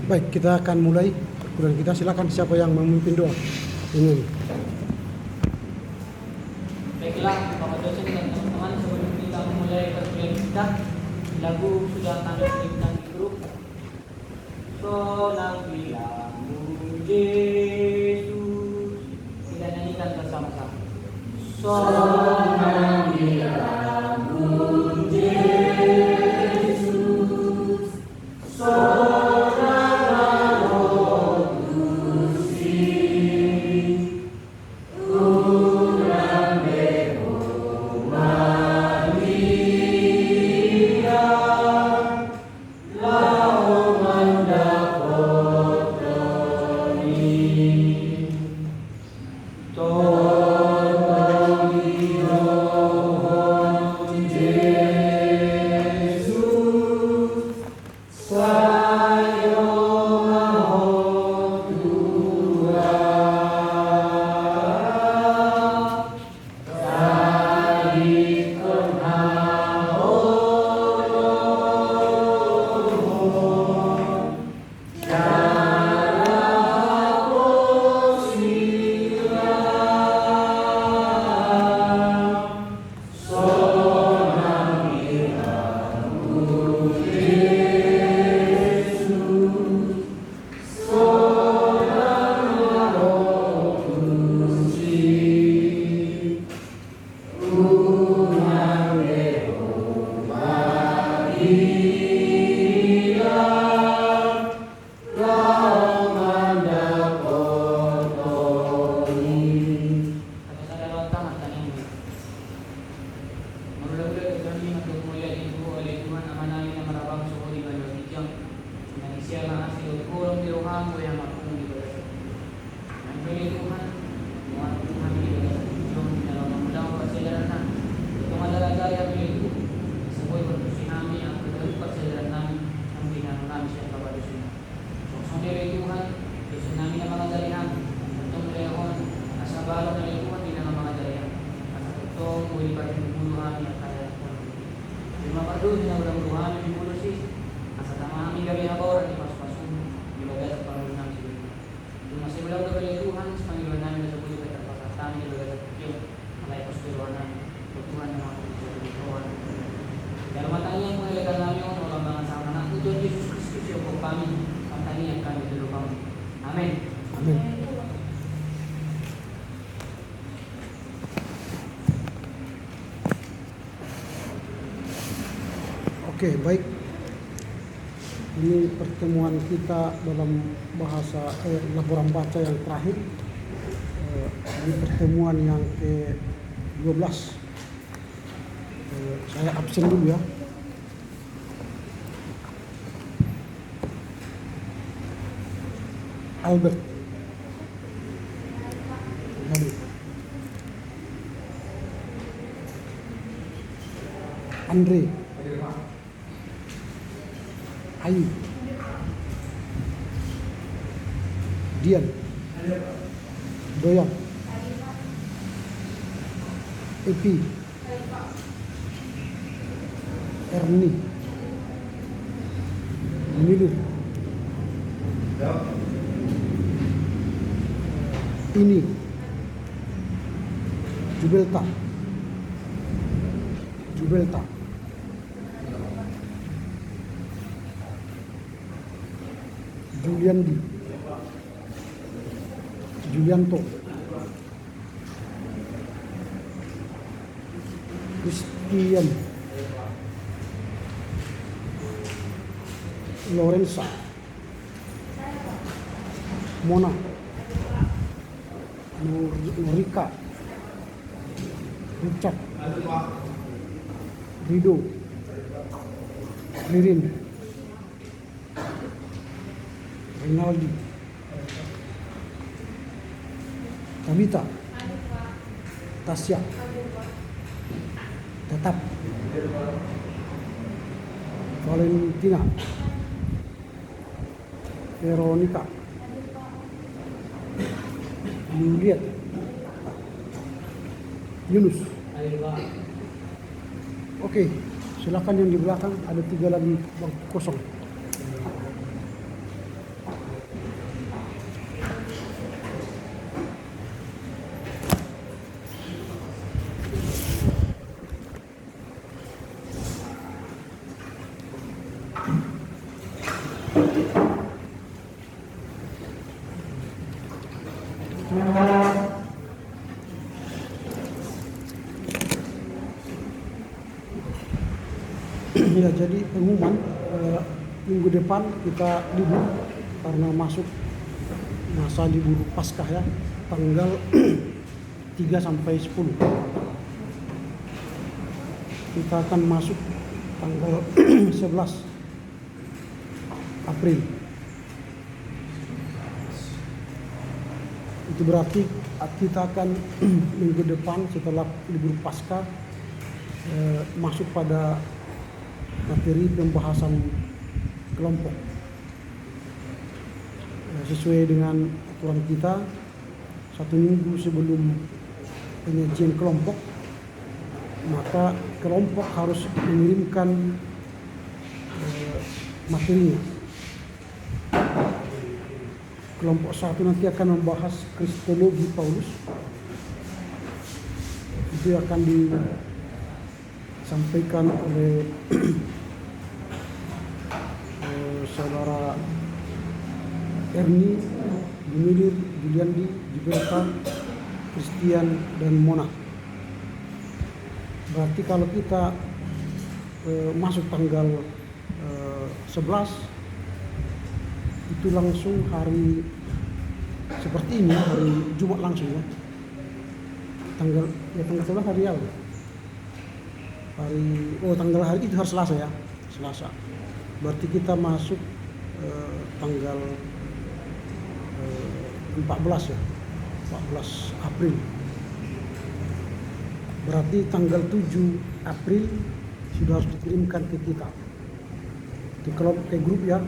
Baik, kita akan mulai perkuliahan kita. Silakan siapa yang memimpin doa. Amin. Baiklah, Bapak dosen dan teman-teman, sebelum kita memulai perkuliahan kita, lagu sudah kami berikan di grup. Sonang bilangu Yesus, kita nyanyikan bersama-sama. Sonang bilangu Yesus, sonang roh Gusti, urang beho Maria, lao mandapotoni, tolong hidupon Yesus, sayo mahot Tuhan, salikon haon, cara posiran, sonang bilangu Yesus, sonang roh Gusti, urang beho Maria, lao mandapotoni. Kata saudara utama tadi, mengulang-ulang kami untuk mulia Ibu oleh Tuhan amanah yang merabang suhu di bawah hijau, dan isialah hasil kurung di rumahmu yang maupun di bawah. Dan pilih Tuhan, muat Tuhan di bawah hijau dalam memudang persaudaraan. Untuk adalah yang milikku, sebuah berpusi kami yang berbentuk persaudaraan kami, yang bina kami siapa pada sunnah. Sosok dari Tuhan, Yesus nami yang mengajari kami, untuk melihat asabaran dari Tuhan di dalam mengajari kami. Asal itu, kulipat bulu kami yang kaya Tuhan. Terima kasih yang berdoa di bulu sih. Asal kami kami orang di pas-pasun di bagai separuh enam sih. Terima kasih benar kepada Tuhan, sepanjang kami bisa punya terpaksa kami di bagai kecil, mulai persetujuan Tuhan yang maha Tuhan. Dalam matanya yang mengelakkan kami orang bangan sama anak Tuhan Yesus Kristus yang kami, matanya yang kami dulu kami. Amin. Amin. Oke, baik. Ini pertemuan kita dalam bahasa laporan baca yang terakhir. Ini pertemuan yang ke-12. Saya absen dulu ya. Albert. Lalu. Andre. Ayu. Dian. Doyan. Epi. Erni. Nilu. Ini. Jubelta. Jubelta. Juliandi. Julianto. Christian. Lorenza. Mona. Norika. Richard. Rido. Ririn. Rinaldi. Tabita. Tasya. Tetap. Valentina. Veronica. Juliet. Yunus. Oke, silakan yang di belakang, ada 3 lagi bangku kosong. Ya, jadi pengumuman minggu depan kita libur karena masuk masa libur Paskah ya, tanggal 3 sampai 10. Kita akan masuk tanggal 11 April. Itu berarti kita akan minggu depan setelah libur Paskah masuk pada materi pembahasan kelompok. Sesuai dengan aturan kita, 1 minggu sebelum penyajian kelompok, maka kelompok harus mengirimkan materinya. Kelompok 1 nanti akan membahas Kristologi Paulus. Itu akan disampaikan oleh saudara Erni, Gumilir, Juliandi, Jibrilka, Christian, dan Mona. Berarti kalau kita masuk tanggal 11, itu langsung hari seperti ini, hari Jumat langsung ya. Tanggal 11 hari apa? Tanggal hari itu hari Selasa ya, Selasa. Berarti kita masuk tanggal 14 ya, 14 April. Berarti tanggal 7 April sudah harus dikirimkan ke kita, ke grup ya.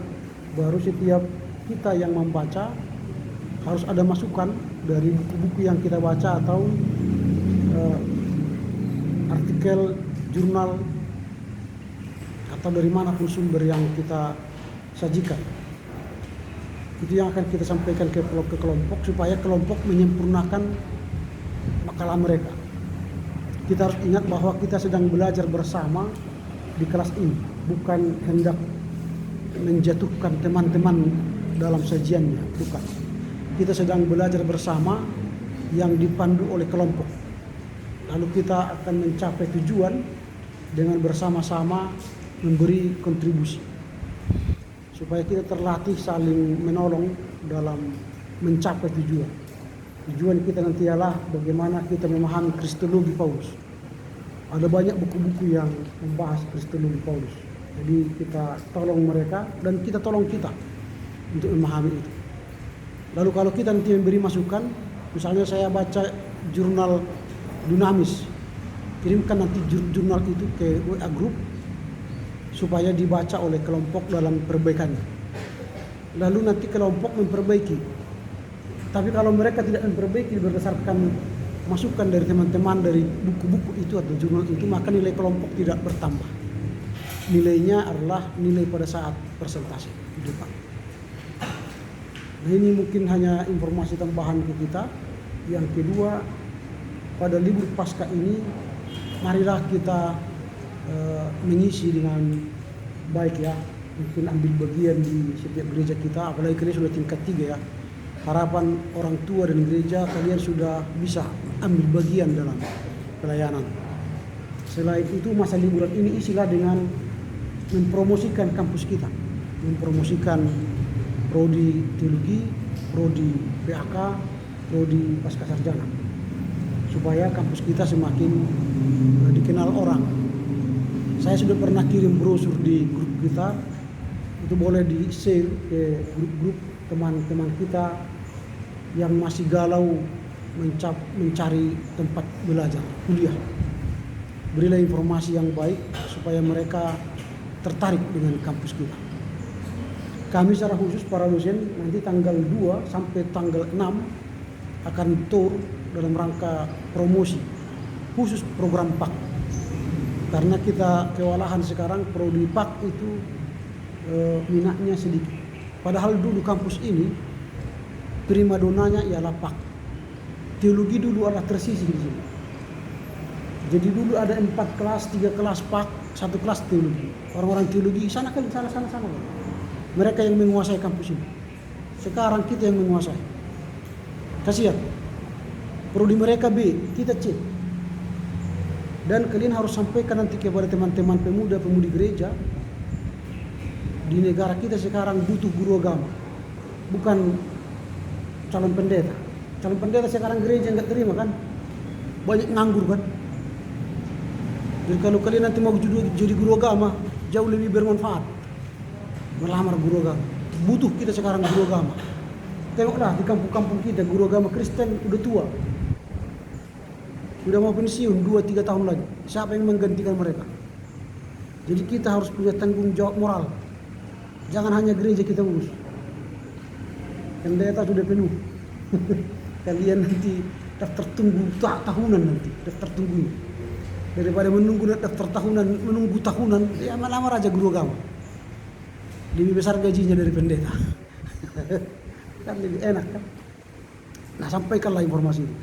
Baru setiap kita yang membaca harus ada masukan dari buku-buku yang kita baca atau artikel, jurnal, atau dari manapun sumber yang kita sajikan. Itu yang akan kita sampaikan ke kelompok supaya kelompok menyempurnakan makalah mereka. Kita harus ingat bahwa kita sedang belajar bersama di kelas ini, bukan hendak menjatuhkan teman-teman dalam sajiannya, bukan. Kita sedang belajar bersama yang dipandu oleh kelompok. Lalu kita akan mencapai tujuan dengan bersama-sama memberi kontribusi, supaya kita terlatih saling menolong dalam mencapai tujuan. Tujuan kita nanti ialah bagaimana kita memahami Kristologi Paulus. Ada banyak buku-buku yang membahas Kristologi Paulus. Jadi kita tolong mereka dan kita tolong kita untuk memahami itu. Lalu kalau kita nanti memberi masukan, misalnya saya baca jurnal Dunamis, kirimkan nanti jurnal itu ke WA group supaya dibaca oleh kelompok dalam perbaikannya. Lalu nanti kelompok memperbaiki. Tapi kalau mereka tidak memperbaiki berdasarkan masukan dari teman-teman dari buku-buku itu atau jurnal itu, maka nilai kelompok tidak bertambah. Nilainya adalah nilai pada saat presentasi di depan. Nah, ini mungkin hanya informasi tambahan ke kita. Yang kedua, pada libur Paskah ini, marilah kita mengisi dengan baik ya. Mungkin ambil bagian di setiap gereja kita, apalagi kalian sudah tingkat 3 ya. Harapan orang tua dan gereja, kalian sudah bisa ambil bagian dalam pelayanan. Selain itu, masa liburan ini isilah dengan mempromosikan kampus kita, mempromosikan prodi teologi, prodi PAK, prodi pascasarjana, supaya kampus kita semakin dikenal orang. Saya sudah pernah kirim brosur di grup kita, itu boleh di-share ke grup-grup teman-teman kita yang masih galau mencari tempat belajar, kuliah. Berilah informasi yang baik supaya mereka tertarik dengan kampus kita. Kami secara khusus para dosen nanti tanggal 2 sampai tanggal 6 akan tur dalam rangka promosi khusus program PAK. Karena kita kewalahan sekarang prodi PAK itu minatnya sedikit. Padahal dulu kampus ini primadonanya ialah PAK. Teologi dulu adalah tersisih di sini. Jadi dulu ada 4 kelas, 3 kelas PAK, 1 kelas teologi. Orang-orang teologi sana. Mereka yang menguasai kampus ini. Sekarang kita yang menguasai. Kasihan. Prodi mereka B, kita C. Dan kalian harus sampaikan nanti kepada teman-teman pemuda-pemudi gereja, di negara kita sekarang butuh guru agama, bukan calon pendeta. Calon pendeta sekarang gereja nggak terima kan, banyak nganggur kan. Jadi kalau kalian nanti mau jadi guru agama, jauh lebih bermanfaat melamar guru agama. Butuh kita sekarang guru agama. Tengoklah di kampung-kampung kita guru agama Kristen udah tua, udah mau pensiun 2-3 tahun lagi. Siapa yang menggantikan mereka? Jadi kita harus punya tanggung jawab moral. Jangan hanya gereja kita urus. Pendeta sudah penuh. Kalian nanti daftar tunggu tahunan nanti, daftar tunggu. Daripada menunggu daftar tahunan, menunggu tahunan, ya melamar aja guru agama. Lebih besar gajinya dari pendeta. Kan lebih enak kan? Nah, sampaikanlah informasi itu.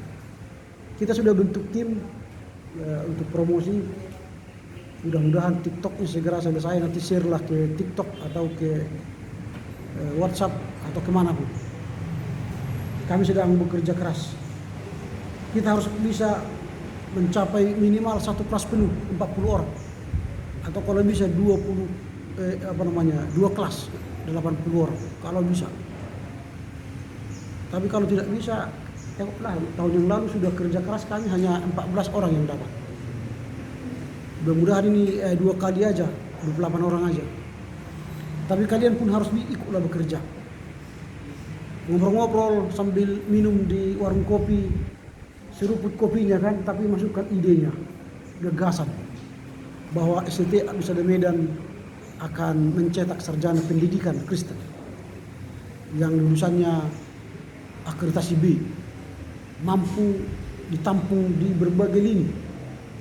Kita sudah bentuk tim untuk promosi. Mudah-mudahan TikToknya segera selesai, nanti share lah ke TikTok atau ke WhatsApp atau kemanapun. Kami sedang bekerja keras. Kita harus bisa mencapai minimal satu kelas penuh 40 orang, atau kalau bisa 2 kelas 80 orang kalau bisa. Tapi kalau tidak bisa, tengoklah tahun yang lalu sudah kerja keras kami hanya 14 orang yang dapat. Mudah-mudahan ini 2 kali aja 28 orang aja. Tapi kalian pun harus ikutlah bekerja. Ngobrol-ngobrol sambil minum di warung kopi, seruput kopinya kan, tapi masukkan idenya, gagasan bahwa STT Nusa Medan akan mencetak sarjana pendidikan Kristen yang lulusannya akreditasi B, mampu ditampung di berbagai lini,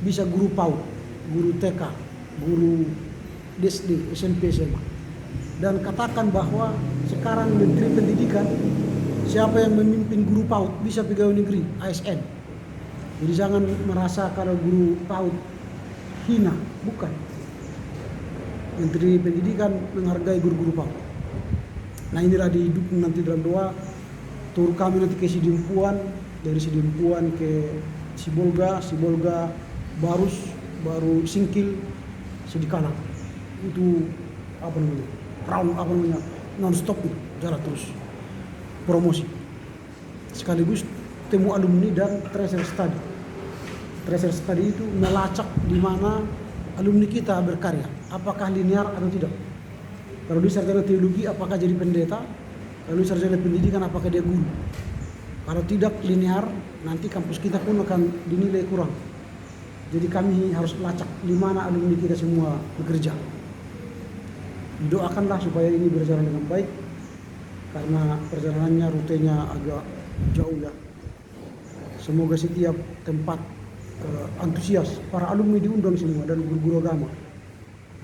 bisa guru PAUD, guru TK, guru SD, SMP, SMA. Dan katakan bahwa sekarang Menteri Pendidikan, siapa yang memimpin guru PAUD bisa pegawai negeri, ASN. Jadi jangan merasa kalau guru PAUD hina, bukan. Menteri Pendidikan menghargai guru-guru PAUD. Nah, inilah didukung nanti dalam doa. Tur kami nanti ke Sidimpuan, dari Sidimpuan ke Sibolga, Barus, baru Singkil, Sidikalang. Itu non stop itu, jalan terus promosi. Sekaligus temu alumni dan tracer study. Tracer study itu melacak di mana alumni kita berkarya, apakah linear atau tidak. Kalau dia sarjana teologi, apakah jadi pendeta? Kalau sarjana pendidikan, apakah dia guru? Kalau tidak linear, nanti kampus kita pun akan dinilai kurang. Jadi kami harus lacak di mana alumni kita semua bekerja. Doakanlah supaya ini berjalan dengan baik, karena perjalanannya rutenya agak jauh ya. Semoga setiap tempat antusias, para alumni diundang semua dan guru-guru agama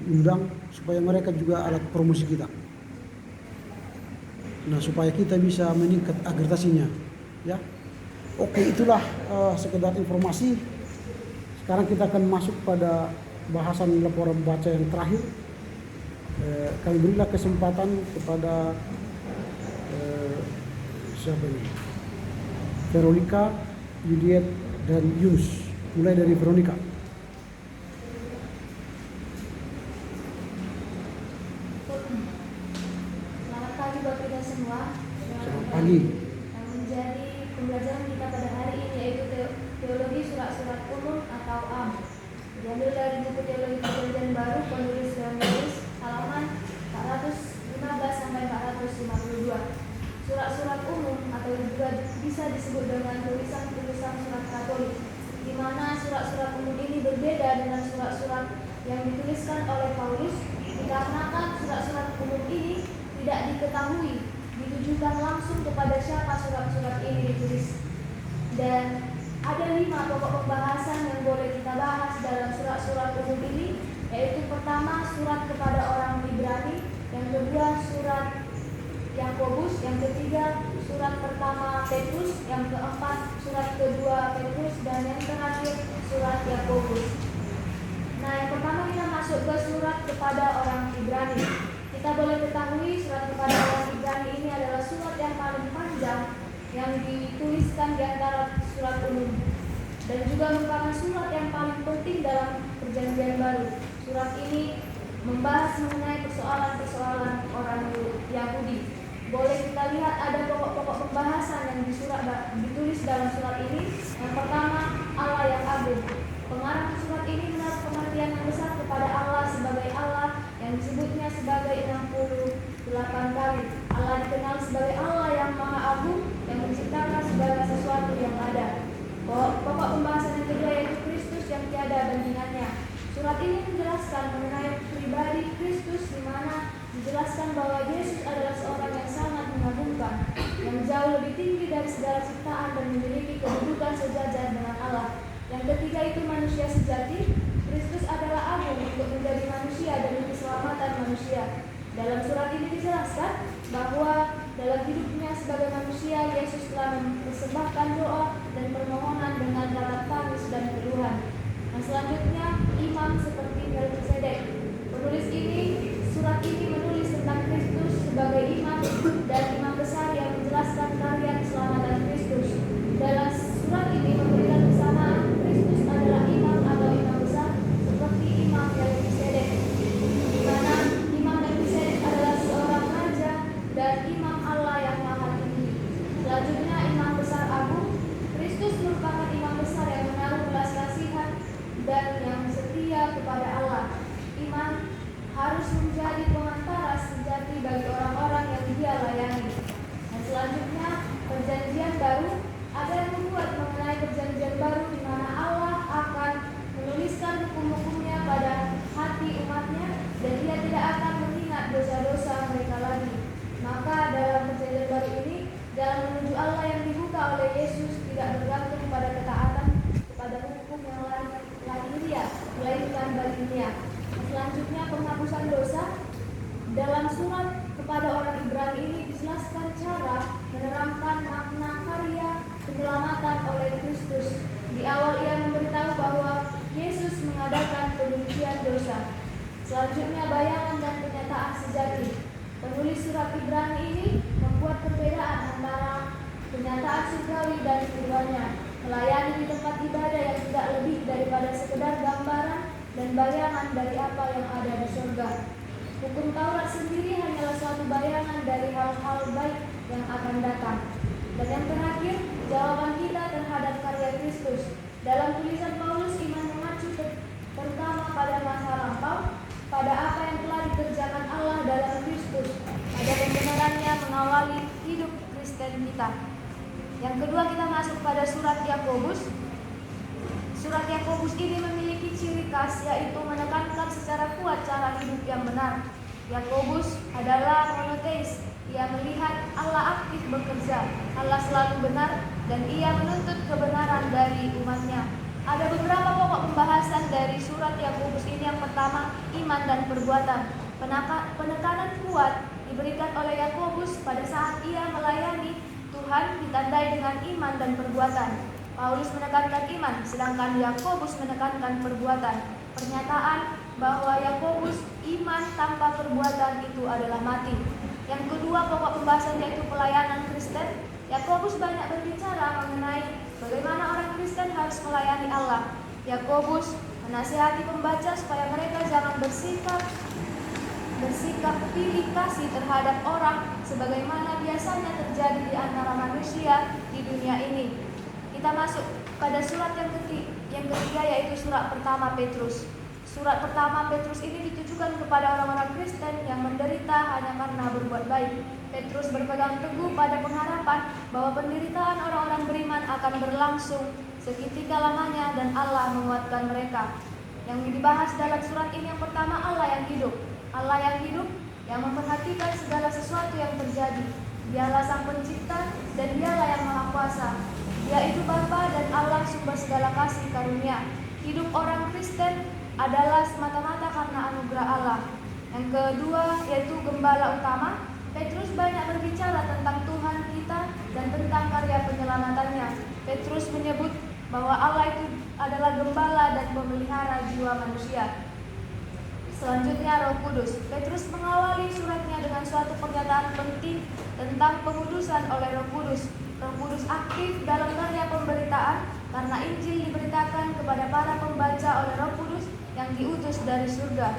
diundang supaya mereka juga alat promosi kita. Nah, supaya kita bisa meningkat akreditasinya, ya. Oke, itulah sekedar informasi. Sekarang kita akan masuk pada bahasan laporan baca yang terakhir. Kami berilah kesempatan kepada siapa ini? Veronica, Yudiet, dan Yunus. Mulai dari Veronica. Selamat pagi buat kita semua. Selamat pagi. Yang menjadi pembelajaran kita pada hari ini yaitu Teologi Surat-Surat Umum atau AM. Diambil dari buku Teologi Perjanjian Baru penulis Yohanes halaman 415 sampai 452. Surat-surat umum atau juga bisa disebut dengan tulisan-tulisan surat Katolik, di mana surat-surat umum ini berbeda dengan surat-surat yang dituliskan oleh Paulus, dikarenakan surat-surat umum ini tidak diketahui ditujukan langsung kepada siapa surat-surat ini ditulis. Dan ada 5 pokok pembahasan yang boleh kita bahas dalam surat-surat umum ini, yaitu pertama surat kepada orang Ibrani, yang kedua surat Yakobus, yang ketiga surat pertama Petrus, yang keempat surat kedua Petrus, dan yang terakhir surat Yakobus. Nah, yang pertama kita masuk ke surat kepada orang Ibrani. Kita boleh ketahui surat kepada orang Ibrani ini adalah surat yang paling panjang yang dituliskan di antara surat umum, dan juga merupakan surat yang paling penting dalam Perjanjian Baru. Surat ini membahas mengenai persoalan-persoalan orang Yahudi. Boleh kita lihat ada pokok-pokok pembahasan yang ditulis dalam surat ini. Yang pertama, Allah yang agung. Pengarang surat ini menaruh pengertian yang besar kepada Allah sebagai Allah yang disebutnya sebagai 68 kali. Allah dikenal sebagai Allah yang maha agung yang menciptakan segala sesuatu yang ada. Pokok pembahasan yang kedua yaitu Kristus yang tiada bandingannya. Surat ini menjelaskan mengenai pribadi Kristus, di mana dijelaskan bahwa Yesus adalah seorang yang sangat mengagumkan, yang jauh lebih tinggi dari segala ciptaan dan memiliki kedudukan sejajar dengan Allah. Yang ketiga itu manusia sejati. Kristus adalah agung untuk menjadi manusia demi keselamatan manusia. Dalam surat ini dijelaskan bahwa dalam hidupnya sebagai manusia, Yesus telah mempersembahkan doa dan permohonan dengan rata tangis dan keluhan. Nah, selanjutnya imam seperti Melkisedek. Penulis ini, surat ini menulis tentang Kristus sebagai imam dan imam besar yang menjelaskan karya keselamatan Kristus. Dalam surat ini memberikan kesamaan Kristus adalah imam atau imam besar seperti imam Melkisedek, di mana imam Melkisedek adalah seorang raja dan imam Allah yang maha tinggi. Selanjutnya imam besar agung. Kristus merupakan imam besar yang menaruh belas kasihan dan yang setia kepada Allah. Imam harus menjadi pengantara sejati bagi orang-orang yang dia layani. Dan selanjutnya Perjanjian Baru. Ada yang membuat mengenai Perjanjian Baru di mana Allah akan menuliskan hukum-hukumnya pada hati umatnya dan dia tidak akan mengingat dosa-dosa mereka lagi. Maka dalam Perjanjian Baru ini, jalan menuju Allah yang dibuka oleh Yesus tidak bergantung pada ketaatan kepada hukum yang lahiriah, melainkan batiniah. Selanjutnya penghapusan dosa. Dalam surat kepada orang Ibrani ini dijelaskan cara menerangkan makna karya penyelamatan oleh Kristus. Di awal ia memberitahu bahwa Yesus mengadakan penyucian dosa. Selanjutnya bayangan dan kenyataan sejati. Penulis surat Ibrani ini membuat perbedaan antara kenyataan surgawi dan keduanya. Melayani di tempat ibadah yang tidak lebih daripada sekedar gambaran dan bayangan dari apa yang ada di surga. Hukum Taurat sendiri hanyalah suatu bayangan dari hal-hal baik yang akan datang. Dan yang terakhir, jawaban kita terhadap karya Kristus. Dalam tulisan Paulus, iman mengacu pertama pada masa lampau, pada apa yang telah dikerjakan Allah dalam Kristus, pada pembenarannya mengawali hidup Kristen kita. Yang kedua, kita masuk pada surat Yakobus. Surat Yakobus ini memiliki ciri khas, yaitu menekankan secara kuat cara hidup yang benar. Yakobus adalah monoteis. Ia melihat Allah aktif bekerja, Allah selalu benar, dan ia menuntut kebenaran dari umatnya. Ada beberapa pokok pembahasan dari surat Yakobus ini. Yang pertama, iman dan perbuatan. Penekanan kuat diberikan oleh Yakobus pada saat ia melayani Tuhan ditandai dengan iman dan perbuatan. Paulus menekankan iman, sedangkan Yakobus menekankan perbuatan. Pernyataan bahwa Yakobus iman tanpa perbuatan itu adalah mati. Yang kedua, pokok pembahasan yaitu pelayanan Kristen. Yakobus banyak berbicara mengenai bagaimana orang Kristen harus melayani Allah. Yakobus menasihati pembaca supaya mereka jangan bersikap pilih kasih terhadap orang sebagaimana biasanya terjadi di antara manusia di dunia ini. Kita masuk pada surat yang ketiga yaitu surat pertama Petrus. Surat pertama Petrus ini ditujukan kepada orang-orang Kristen yang menderita hanya karena berbuat baik. Petrus berpegang teguh pada pengharapan bahwa penderitaan orang-orang beriman akan berlangsung seketika lamanya dan Allah menguatkan mereka. Yang dibahas dalam surat ini yang pertama, Allah yang hidup. Allah yang hidup yang memperhatikan segala sesuatu yang terjadi. Dialah Sang Pencipta dan Dialah yang Maha Kuasa. Dia itu Bapa dan Allah sumber segala kasih karunia. Hidup orang Kristen adalah semata-mata karena anugerah Allah. Yang kedua yaitu gembala utama. Petrus banyak berbicara tentang Tuhan kita dan tentang karya penyelamatannya. Petrus menyebut bahwa Allah itu adalah gembala dan pemelihara jiwa manusia. Selanjutnya Roh Kudus. Petrus mengawali suratnya dengan suatu pernyataan penting tentang pengudusan oleh Roh Kudus. Roh Kudus aktif dalam karya pemberitaan karena Injil diberitakan kepada para pembaca oleh Roh Kudus yang diutus dari surga.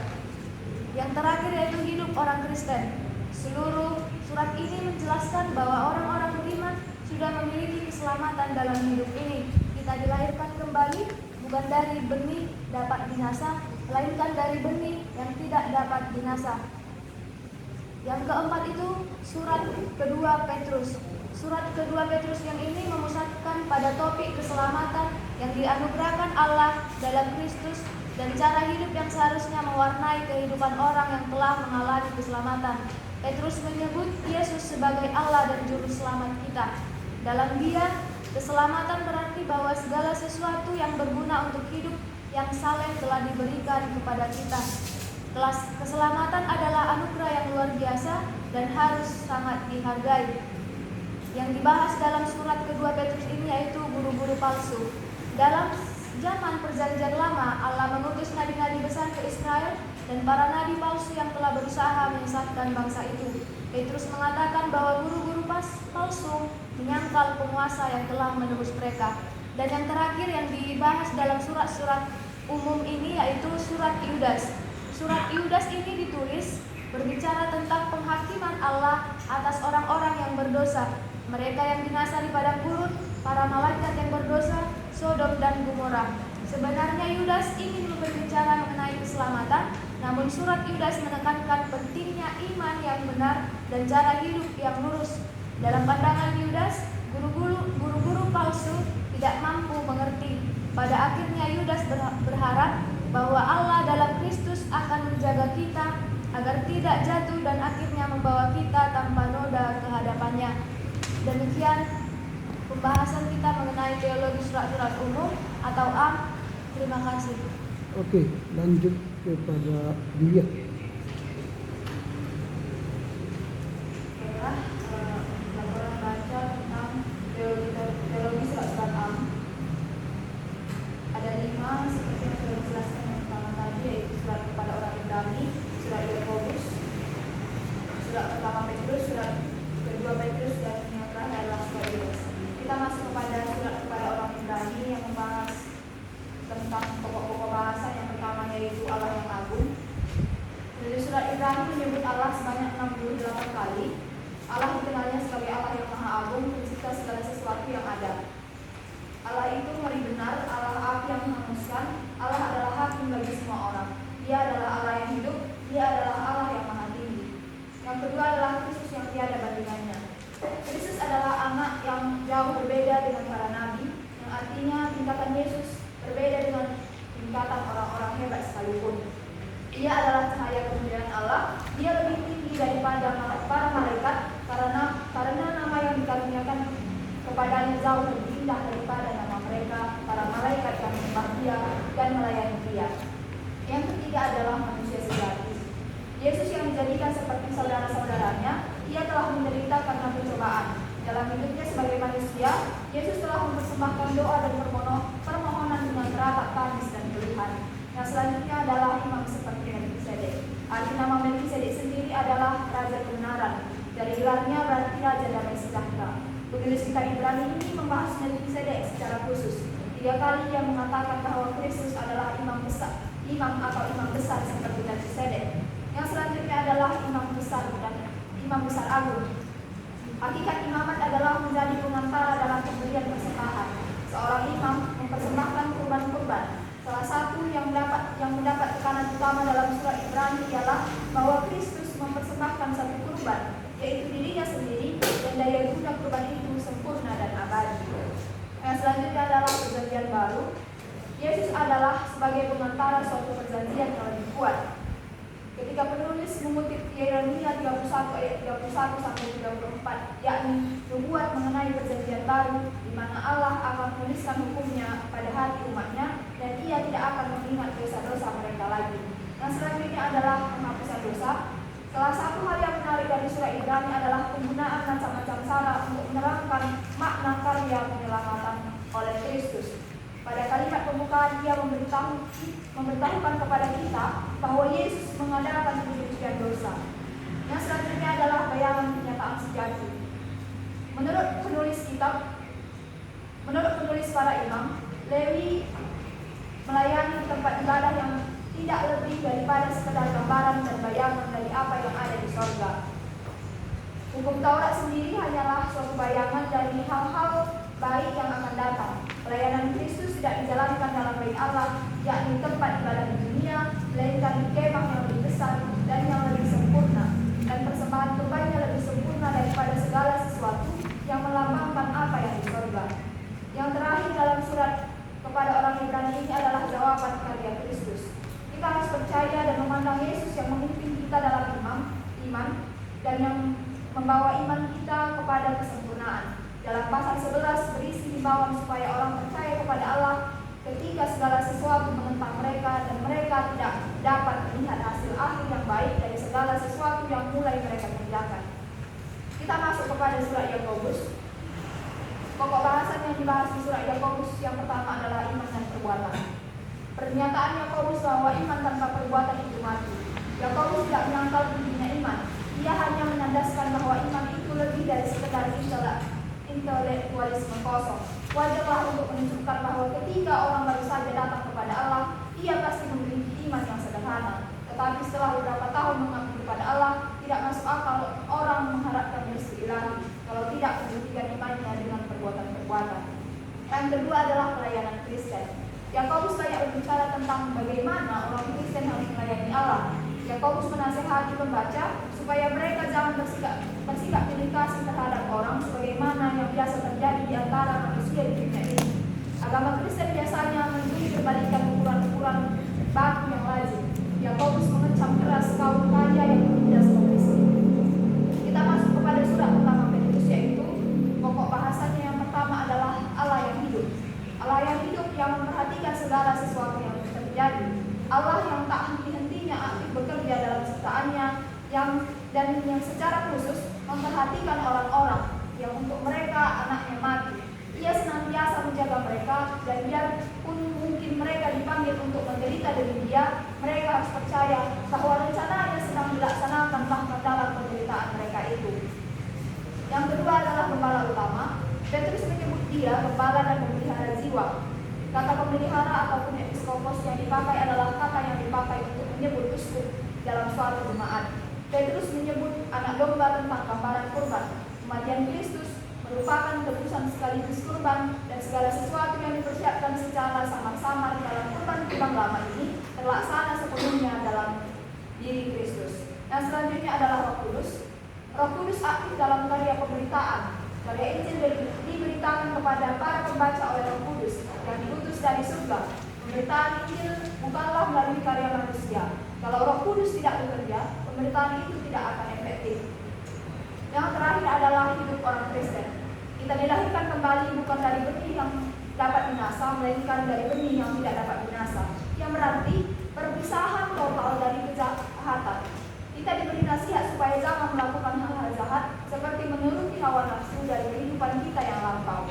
Yang terakhir yaitu hidup orang Kristen. Seluruh surat ini menjelaskan bahwa orang-orang beriman sudah memiliki keselamatan dalam hidup ini. Kita dilahirkan kembali bukan dari benih dapat binasa, melainkan dari benih yang tidak dapat binasa. Yang keempat itu surat kedua Petrus. Surat kedua Petrus yang ini memusatkan pada topik keselamatan yang dianugerahkan Allah dalam Kristus dan cara hidup yang seharusnya mewarnai kehidupan orang yang telah mengalami keselamatan. Petrus menyebut Yesus sebagai Allah dan Juru Selamat kita. Dalam Dia, keselamatan berarti bahwa segala sesuatu yang berguna untuk hidup yang saleh telah diberikan kepada kita. Keselamatan adalah anugerah yang luar biasa dan harus sangat dihargai. Yang dibahas dalam surat kedua Petrus ini yaitu guru-guru palsu. Dalam zaman perjanjian lama, Allah mengutus nabi-nabi besar ke Israel dan para nabi palsu yang telah berusaha menyesatkan bangsa itu. Petrus mengatakan bahwa guru-guru palsu menyangkal penguasa yang telah menebus mereka. Dan yang terakhir yang dibahas dalam surat-surat umum ini yaitu surat Yudas. Surat Yudas ini ditulis berbicara tentang penghakiman Allah atas orang-orang yang berdosa, mereka yang binasa di padang gurun, para malaikat yang berdosa, Sodom dan Gomora. Sebenarnya Yudas ingin berbicara mengenai keselamatan, namun surat Yudas menekankan pentingnya iman yang benar dan cara hidup yang lurus. Dalam pandangan Yudas, guru-guru palsu tidak mampu mengerti. Pada akhirnya Yudas berharap bahwa Allah dalam Kristus akan menjaga kita agar tidak jatuh dan akhirnya membawa kita tanpa noda ke hadapannya. Demikian pembahasan kita mengenai teologi surat-surat umum atau AM. Terima kasih. Oke, lanjut kepada Buya. Laporan baca tentang teologi surat-surat AM. Ada 5 seperti yang sudah dijelaskan yang pertama tadi, yaitu surat kepada orang Ibrani, surat Yakobus, surat pertama Petrus, surat kedua Petrus, dan yang terakhir adalah surat Yudas. Kita masuk kepada surat kepada orang Ibrani yang membahas tentang pokok-pokok bahasa. Yang pertama yaitu Allah yang agung. Jadi surat Ibrani menyebut Allah sebanyak 68 kali. Allah dikenalnya sebagai Allah yang maha agung, pencipta segala sesuatu yang ada. Allah itu ngeri benar, Allah api yang menghanguskan, Allah adalah hakim bagi semua orang. Dia adalah Allah yang hidup, Dia adalah Allah yang maha tinggi. Yang kedua adalah Kristus yang tiada bandingannya. Kristus adalah anak yang jauh berbeda dengan para nabi, yang artinya tingkatan Yesus berbeda dengan tingkatan orang-orang hebat sekalipun. Ia adalah cahaya kemuliaan Allah. Dia lebih tinggi daripada para malaikat karena nama yang dikaruniakan kepadanya jauh lebih indah daripada nama mereka, para malaikat yang menyembah Dia dan melayani Dia. Yang ketiga adalah manusia sejati. Yesus yang dijadikan seperti saudara-saudaranya, Ia telah menderita karena pencobaan. Dalam hidupnya sebagai manusia, Yesus telah mempersembahkan doa dan permohonan dengan teratak tangis dan keluhan. Yang selanjutnya adalah imam seperti Melkisedek. Arti nama Melkisedek sendiri adalah Raja Kebenaran. Dari gelarnya berarti Raja Damai Sejahtera. Penulis kitab Ibrani ini membahas Melkisedek secara khusus. 3 kali ia mengatakan bahwa Kristus adalah imam besar seperti Melkisedek. Yang selanjutnya adalah imam besar dan imam besar agung. Hakikat imamat adalah menjadi pengantara dalam pemberian persembahan. Seorang imam mempersembahkan kurban-kurban. Salah satu yang mendapat tekanan utama dalam surat Ibrani ialah bahwa Kristus mempersembahkan satu kurban, yaitu dirinya sendiri, dan daya guna kurban itu sempurna dan abadi. Yang selanjutnya adalah perjanjian baru. Yesus adalah sebagai pengantara suatu perjanjian yang lebih kuat. Ketika penulis mengutip Yeremia 31 ayat 31 sampai 34, yakni nubuat mengenai perjanjian baru, di mana Allah akan menuliskan hukumnya pada hati umatnya dan Ia tidak akan mengingat dosa-dosa mereka lagi. Yang selanjutnya adalah penghapusan dosa. Salah satu hal yang menarik dari surat Ibrani adalah penggunaan macam-macam cara untuk menerangkan makna karya penyelamatan oleh Kristus. Pada kalimat pembukaan Ia memberitahukan kepada kita bahwa Yesus mengadakan pencucian dosa. Yang selanjutnya adalah bayangan kenyataan sejati. Menurut penulis para imam, Lewi melayani tempat ibadah yang tidak lebih daripada sekedar gambaran dan bayangan dari apa yang ada di sorga. Hukum Taurat sendiri hanyalah suatu bayangan dari hal-hal baik yang akan datang. Pelayanan Kristus tidak dijalankan dalam bait Allah, yakni tempat ibadah di dunia, melainkan di kemah yang lebih besar dan yang lebih sempurna. Dan persembahan kurbannya lebih sempurna daripada segala sesuatu yang melambangkan apa yang di sorga. Yang terakhir dalam surat kepada orang Ibrani ini adalah jawaban karya Kristus. Kita harus percaya dan memandang Yesus yang memimpin kita dalam iman dan yang membawa iman kita kepada kesempurnaan. Dalam pasal 11 berisi himbauan supaya orang percaya kepada Allah ketika segala sesuatu menentang mereka dan mereka tidak dapat melihat hasil akhir yang baik dari segala sesuatu yang mulai mereka kerjakan. Kita masuk kepada surat Yakobus. Pokok bahasan yang dibahas di surat Yakobus yang pertama adalah iman dan perbuatan. Pernyataan Yakobus bahwa iman tanpa perbuatan itu mati. Yakobus tidak menyangkal tingginya iman. Ia hanya menandaskan bahwa iman itu lebih dari sekedar intelektualisme kosong. Wajarlah untuk menunjukkan bahwa ketika orang baru saja datang kepada Allah, ia pasti memiliki iman yang sederhana. Tetapi setelah beberapa tahun mengabdi kepada Allah, tidak masuk akal orang mengharapkan restu ilahi kalau tidak membuktikan imannya dengan perbuatan-perbuatan. Yang kedua adalah pelayanan Kristen. Yakobus banyak berbicara tentang bagaimana orang Kristen harus melayani Allah. Yakobus menasihati pembaca supaya mereka jangan bersikap pilih kasih terhadap orang sebagaimana yang biasa terjadi di antara manusia di dunia ini. Agama Kristen biasanya menuju kebalikan ukuran-ukuran baku yang lazim. Yakobus mengecam keras kaum kaya yang tidak miskin. Kita masuk kepada surat pertama Petrus, yaitu pokok bahasannya yang pertama adalah Allah yang hidup. Allah yang hidup yang memperhatikan segala sesuatu yang terjadi. Allah yang tak henti-hentinya aktif bekerja dalam ciptaannya dan yang secara khusus memperhatikan orang-orang yang untuk mereka anaknya mati. Ia senantiasa menjaga mereka dan biarpun mungkin mereka dipanggil untuk menderita demi Dia, mereka harus percaya bahwa rencananya sedang dilaksanakan bahkan dalam penderitaan mereka itu. Yang kedua adalah gembala utama. Petrus menyebut dia gembala dan memelihara jiwa. Kata pemelihara ataupun episkopos yang dipakai adalah kata yang dipakai untuk menyebut uskup dalam suatu jemaat. Petrus menyebut anak domba tentang gambaran kurban. Kematian Kristus merupakan tebusan sekaligus kurban, dan segala sesuatu yang dipersiapkan secara samar-samar dalam kurban-kurban lama ini terlaksana sepenuhnya dalam diri Kristus. Yang selanjutnya adalah Roh Kudus. Roh Kudus aktif dalam karya pemberitaan. Karya Injil diberitakan kepada para pembaca oleh Roh Kudus yang diutus dari surga. Pemberitaan Injil bukanlah melalui karya manusia. Kalau Roh Kudus tidak bekerja, pemberitaan itu tidak akan efektif. Yang terakhir adalah hidup orang Kristen. Kita dilahirkan kembali bukan dari benih yang dapat binasa, melainkan dari benih yang tidak dapat binasa. Yang berarti perpisahan total dari kejahatan. Kita diberi nasihat supaya jangan melakukan hal-hal jahat seperti menuruti hawa nafsu dari kehidupan kita yang lampau.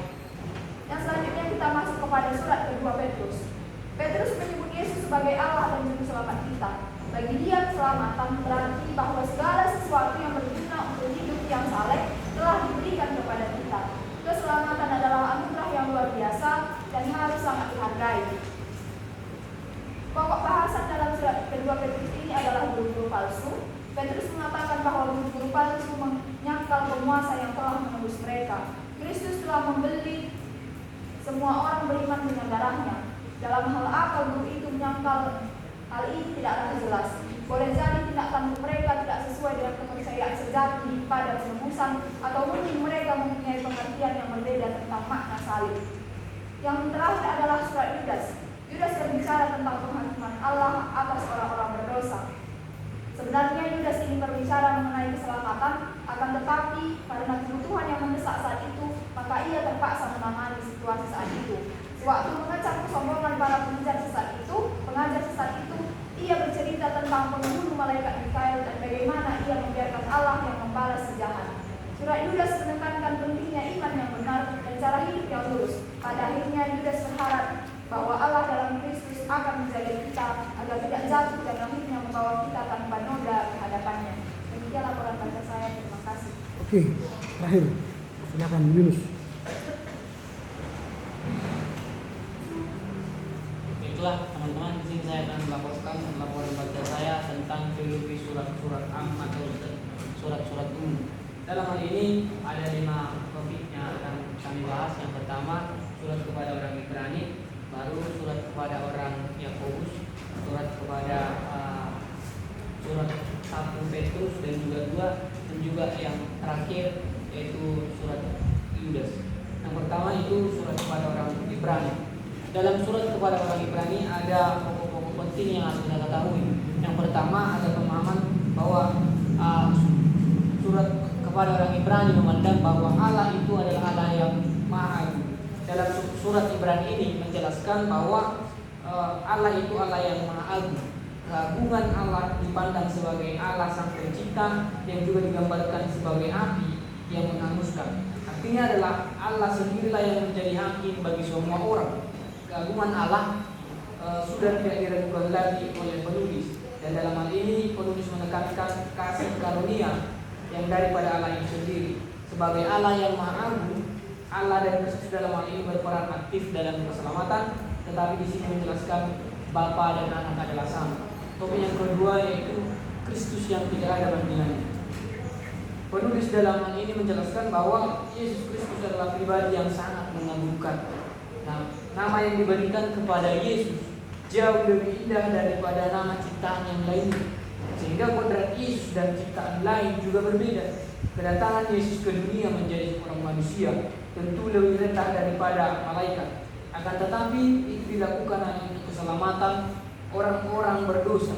Yang selanjutnya kita masuk kepada surat kedua Petrus. Petrus menyebut Yesus sebagai Allah dan juru selamat kita. Bagi Dia keselamatan berarti bahwa segala sesuatu yang berguna untuk hidup yang saleh telah diberikan kepada kita. Keselamatan adalah anugerah yang luar biasa dan harus sangat dihargai. Pokok bahasan dalam surat kedua Petrus ini adalah guru-guru palsu. Petrus mengatakan bahwa guru-guru palsu menyangkal penguasa yang telah menembus mereka. Kristus telah membeli semua orang beriman dengan darahnya. Dalam hal apa guru itu menyangkal hal ini tidaklah jelas. Boleh jadi tindak tanduk mereka tidak sesuai dengan kepercayaan sejati pada penebusan, atau mungkin mereka mempunyai pengertian yang berbeda tentang makna salib. Yang terakhir adalah surat Yudas. Yudas berbicara tentang penghakiman Allah atas orang-orang berdosa. Sebenarnya Yudas ini berbicara mengenai keselamatan, akan tetapi karena kebutuhan yang mendesak saat itu, maka ia terpaksa menangani situasi saat itu. Waktu mengecam kesombongan para pengajar sesat itu, ia bercerita tentang penghulu malaikat Mikael dan bagaimana ia membiarkan Allah yang membalas sejahat. Surat Yudas menekankan pentingnya iman yang benar dan cara hidup yang lurus. Pada akhirnya Yudas berharap bahwa Allah dalam Kristus akan menjaga kita agar tidak jatuh dan akhirnya membawa kita tanpa noda ke hadapannya. Demikian laporan baca saya. Terima kasih. Oke, terakhir silakan Yunus. Baiklah teman-teman, di sini saya akan melaporkan laporan baca saya tentang teologi surat-surat am atau surat-surat umum. Dalam hal ini ada 5 topik yang akan kami bahas. Yang pertama, surat kepada orang Ibrani, baru surat kepada orang Yakobus, surat kepada surat 1 Petrus dan juga 2, dan juga yang terakhir yaitu surat Yudas. Yang pertama itu surat kepada orang Ibrani. Dalam surat kepada orang Ibrani ada pokok-pokok penting yang harus kita ketahui. Yang pertama ada pemahaman bahwa surat kepada orang Ibrani memandang bahwa Allah itu adalah Allah yang Maha Agung. Dalam surat Ibrani ini menjelaskan bahwa Allah itu Allah yang Maha Agung. Keagungan Allah dipandang sebagai Allah Sang Pencipta yang juga digambarkan sebagai api yang menghanguskan. Artinya adalah Allah sendirilah yang menjadi hakim bagi semua orang. Keagungan Allah sudah tidak diragukan lagi oleh penulis, dan dalam hal ini penulis menekankan kasih karunia yang daripada Allah itu sendiri. Sebagai Allah yang Maha Agung, Allah dan Kristus dalam hal ini berperan aktif dalam keselamatan, tetapi di sini menjelaskan Bapa dan Anak adalah sama. Topik yang kedua yaitu Kristus yang tidak ada bandingannya. Penulis dalam hal ini menjelaskan bahwa Yesus Kristus adalah pribadi yang sangat mengagumkan. Nah, nama yang diberikan kepada Yesus jauh lebih indah daripada nama ciptaan yang lainnya, sehingga kodrat Yesus dan ciptaan lain juga berbeda. Kedatangan Yesus ke dunia menjadi seorang manusia tentu lebih rendah daripada malaikat. Akan tetapi itu dilakukan hanya untuk keselamatan orang-orang berdosa.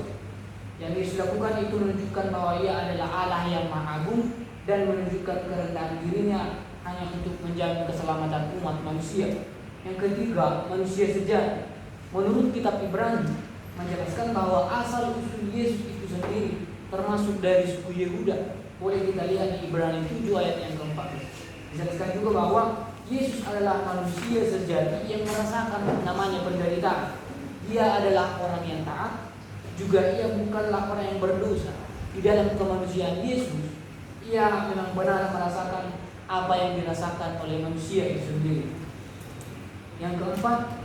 Yang Yesus lakukan itu menunjukkan bahwa Ia adalah Allah yang Maha Agung dan menunjukkan kerendahan dirinya hanya untuk menjamin keselamatan umat manusia. Yang ketiga, manusia sejati. Menurut kitab Ibrani menjelaskan bahwa asal usul Yesus itu sendiri termasuk dari suku Yehuda. Boleh kita lihat di Ibrani 7 ayat yang keempat. Dijelaskan juga bahwa Yesus adalah manusia sejati yang merasakan namanya penderitaan. Ia adalah orang yang taat, juga ia bukanlah orang yang berdosa. Di dalam kemanusiaan Yesus, ia memang benar merasakan apa yang dirasakan oleh manusia itu sendiri. Yang keempat,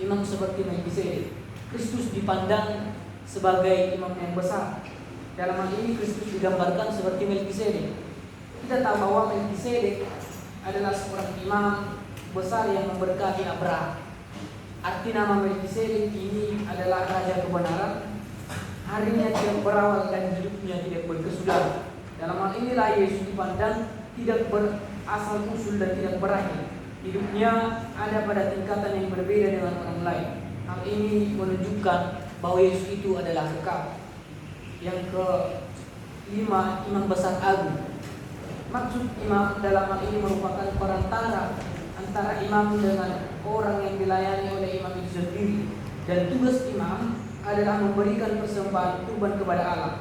imam seperti Melkisedek. Kristus dipandang sebagai imam yang besar. Dalam hal ini Kristus digambarkan seperti Melkisedek. Kita tahu bahwa Melkisedek adalah seorang imam besar yang memberkati Abraham. Arti nama Melkisedek ini adalah raja kebenaran. Harinya tidak berawal dan hidupnya tidak berkesudahan. Dalam hal inilah Yesus dipandang tidak berasal usul dan tidak berakhir. Hidupnya ada pada tingkatan yang berbeda dengan orang lain. Hal ini menunjukkan bahwa Yesus itu adalah kekal. Yang kelima, imam besar agung. Maksud imam dalam hal ini merupakan perantara antara imam dengan orang yang dilayani oleh imam itu sendiri. Dan tugas imam adalah memberikan persembahan kurban kepada Allah.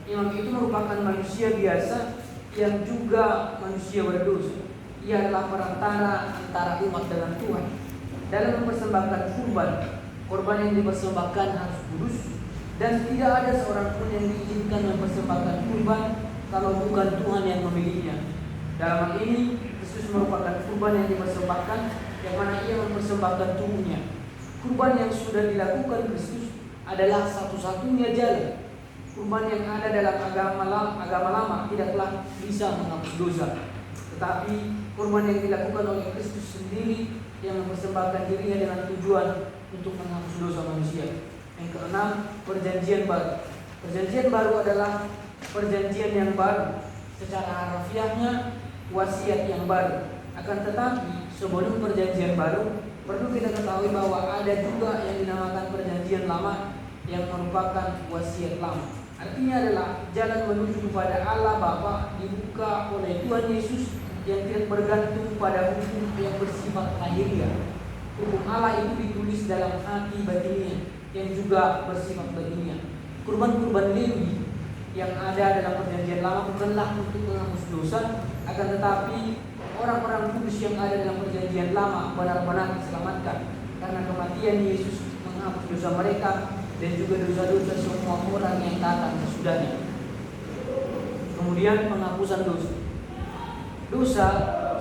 Imam itu merupakan manusia biasa yang juga manusia berdosa. Ia adalah perantara antara umat dengan Tuhan. Dalam mempersembahkan korban yang dipersembahkan harus kudus, dan tidak ada seorang pun yang diizinkan mempersembahkan kurban kalau bukan Tuhan yang memilihnya. Dalam hal ini, Kristus merupakan kurban yang dipersembahkan, yang mana ia mempersembahkan tubuhnya. Kurban yang sudah dilakukan Kristus adalah satu-satunya jalan. Kurban yang ada dalam agama lama tidaklah bisa menghapus dosa. Tetapi kurban yang dilakukan oleh Kristus sendiri yang mempersembahkan dirinya dengan tujuan untuk menghapus dosa manusia. Yang keenam, perjanjian baru. Perjanjian baru adalah perjanjian yang baru. Secara harafiahnya wasiat yang baru. Akan tetapi sebelum perjanjian baru perlu kita ketahui bahwa ada juga yang dinamakan perjanjian lama yang merupakan wasiat lama. Artinya adalah jalan menuju kepada Allah Bapa dibuka oleh Tuhan Yesus yang tidak bergantung pada hukum yang bersifat lahiriah. Hukum Allah itu ditulis dalam hati batinnya yang juga bersifat batinnya. Kurban-kurban Lewi yang ada dalam perjanjian lama bukanlah untuk menghapus dosa, akan tetapi orang-orang kudus yang ada dalam perjanjian lama benar-benar diselamatkan karena kematian Yesus menghapus dosa mereka dan juga dosa-dosa semua orang yang datang sesudahnya. Kemudian penghapusan dosa. Dosa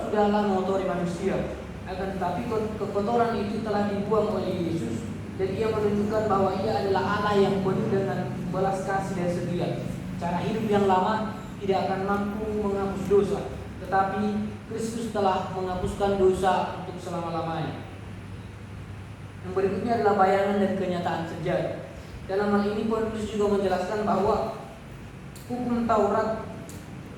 sudahlah mengotori manusia, akan tetapi kekotoran itu telah dibuang oleh Yesus, dan ia menunjukkan bahwa ia adalah Allah yang penuh dengan belas kasih dan setia. Cara hidup yang lama tidak akan mampu menghapus dosa, tetapi Kristus telah menghapuskan dosa untuk selama-lamanya. Yang berikutnya adalah bayangan dan kenyataan sejarah. Dalam hal ini penulis juga menjelaskan bahwa hukum Taurat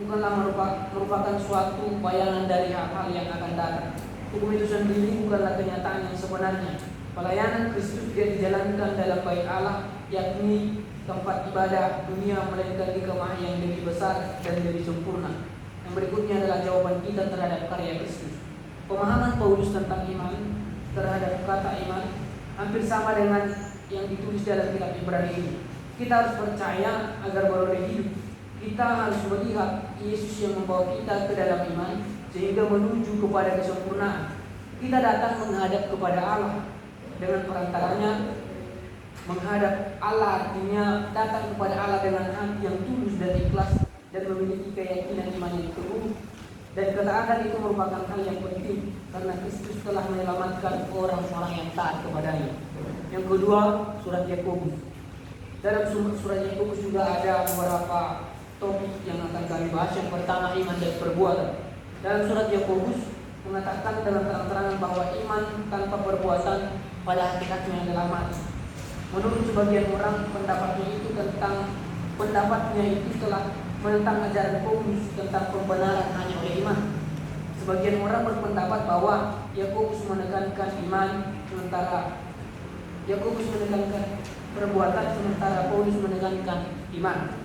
bukanlah merupakan suatu bayangan dari hal-hal yang akan datang. Hukum itu sendiri bukanlah kenyataan yang sebenarnya. Pelayanan Kristus tidak dijalankan dalam bait Allah, yakni tempat ibadah dunia, melainkan di kemah yang lebih besar dan lebih sempurna. Yang berikutnya adalah jawaban kita terhadap karya Kristus. Pemahaman Paulus tentang iman terhadap kata iman hampir sama dengan yang ditulis dalam kitab Ibrani ini. Kita harus percaya agar beroleh hidup. Kita harus melihat Yesus yang membawa kita ke dalam iman sehingga menuju kepada kesempurnaan. Kita datang menghadap kepada Allah dengan perantaranya. Menghadap Allah artinya datang kepada Allah dengan hati yang tulus dan ikhlas dan memiliki keyakinan iman yang teguh. Dan ketaatan itu merupakan hal yang penting karena Kristus telah menyelamatkan orang-orang yang taat kepadanya. Yang kedua, surat Yakobus. Dalam surat Yakobus juga ada beberapa topik yang akan kami bahas. Yang pertama, iman dan perbuatan. Dalam surat Yakobus mengatakan dalam terang-terangan bahwa iman tanpa perbuatan pada hakikatnya adalah mati. Menurut sebagian orang, pendapatnya itu telah menentang ajaran Paulus tentang pembenaran hanya oleh iman. Sebagian orang berpendapat bahwa Yakobus menekankan perbuatan sementara Paulus menekankan iman.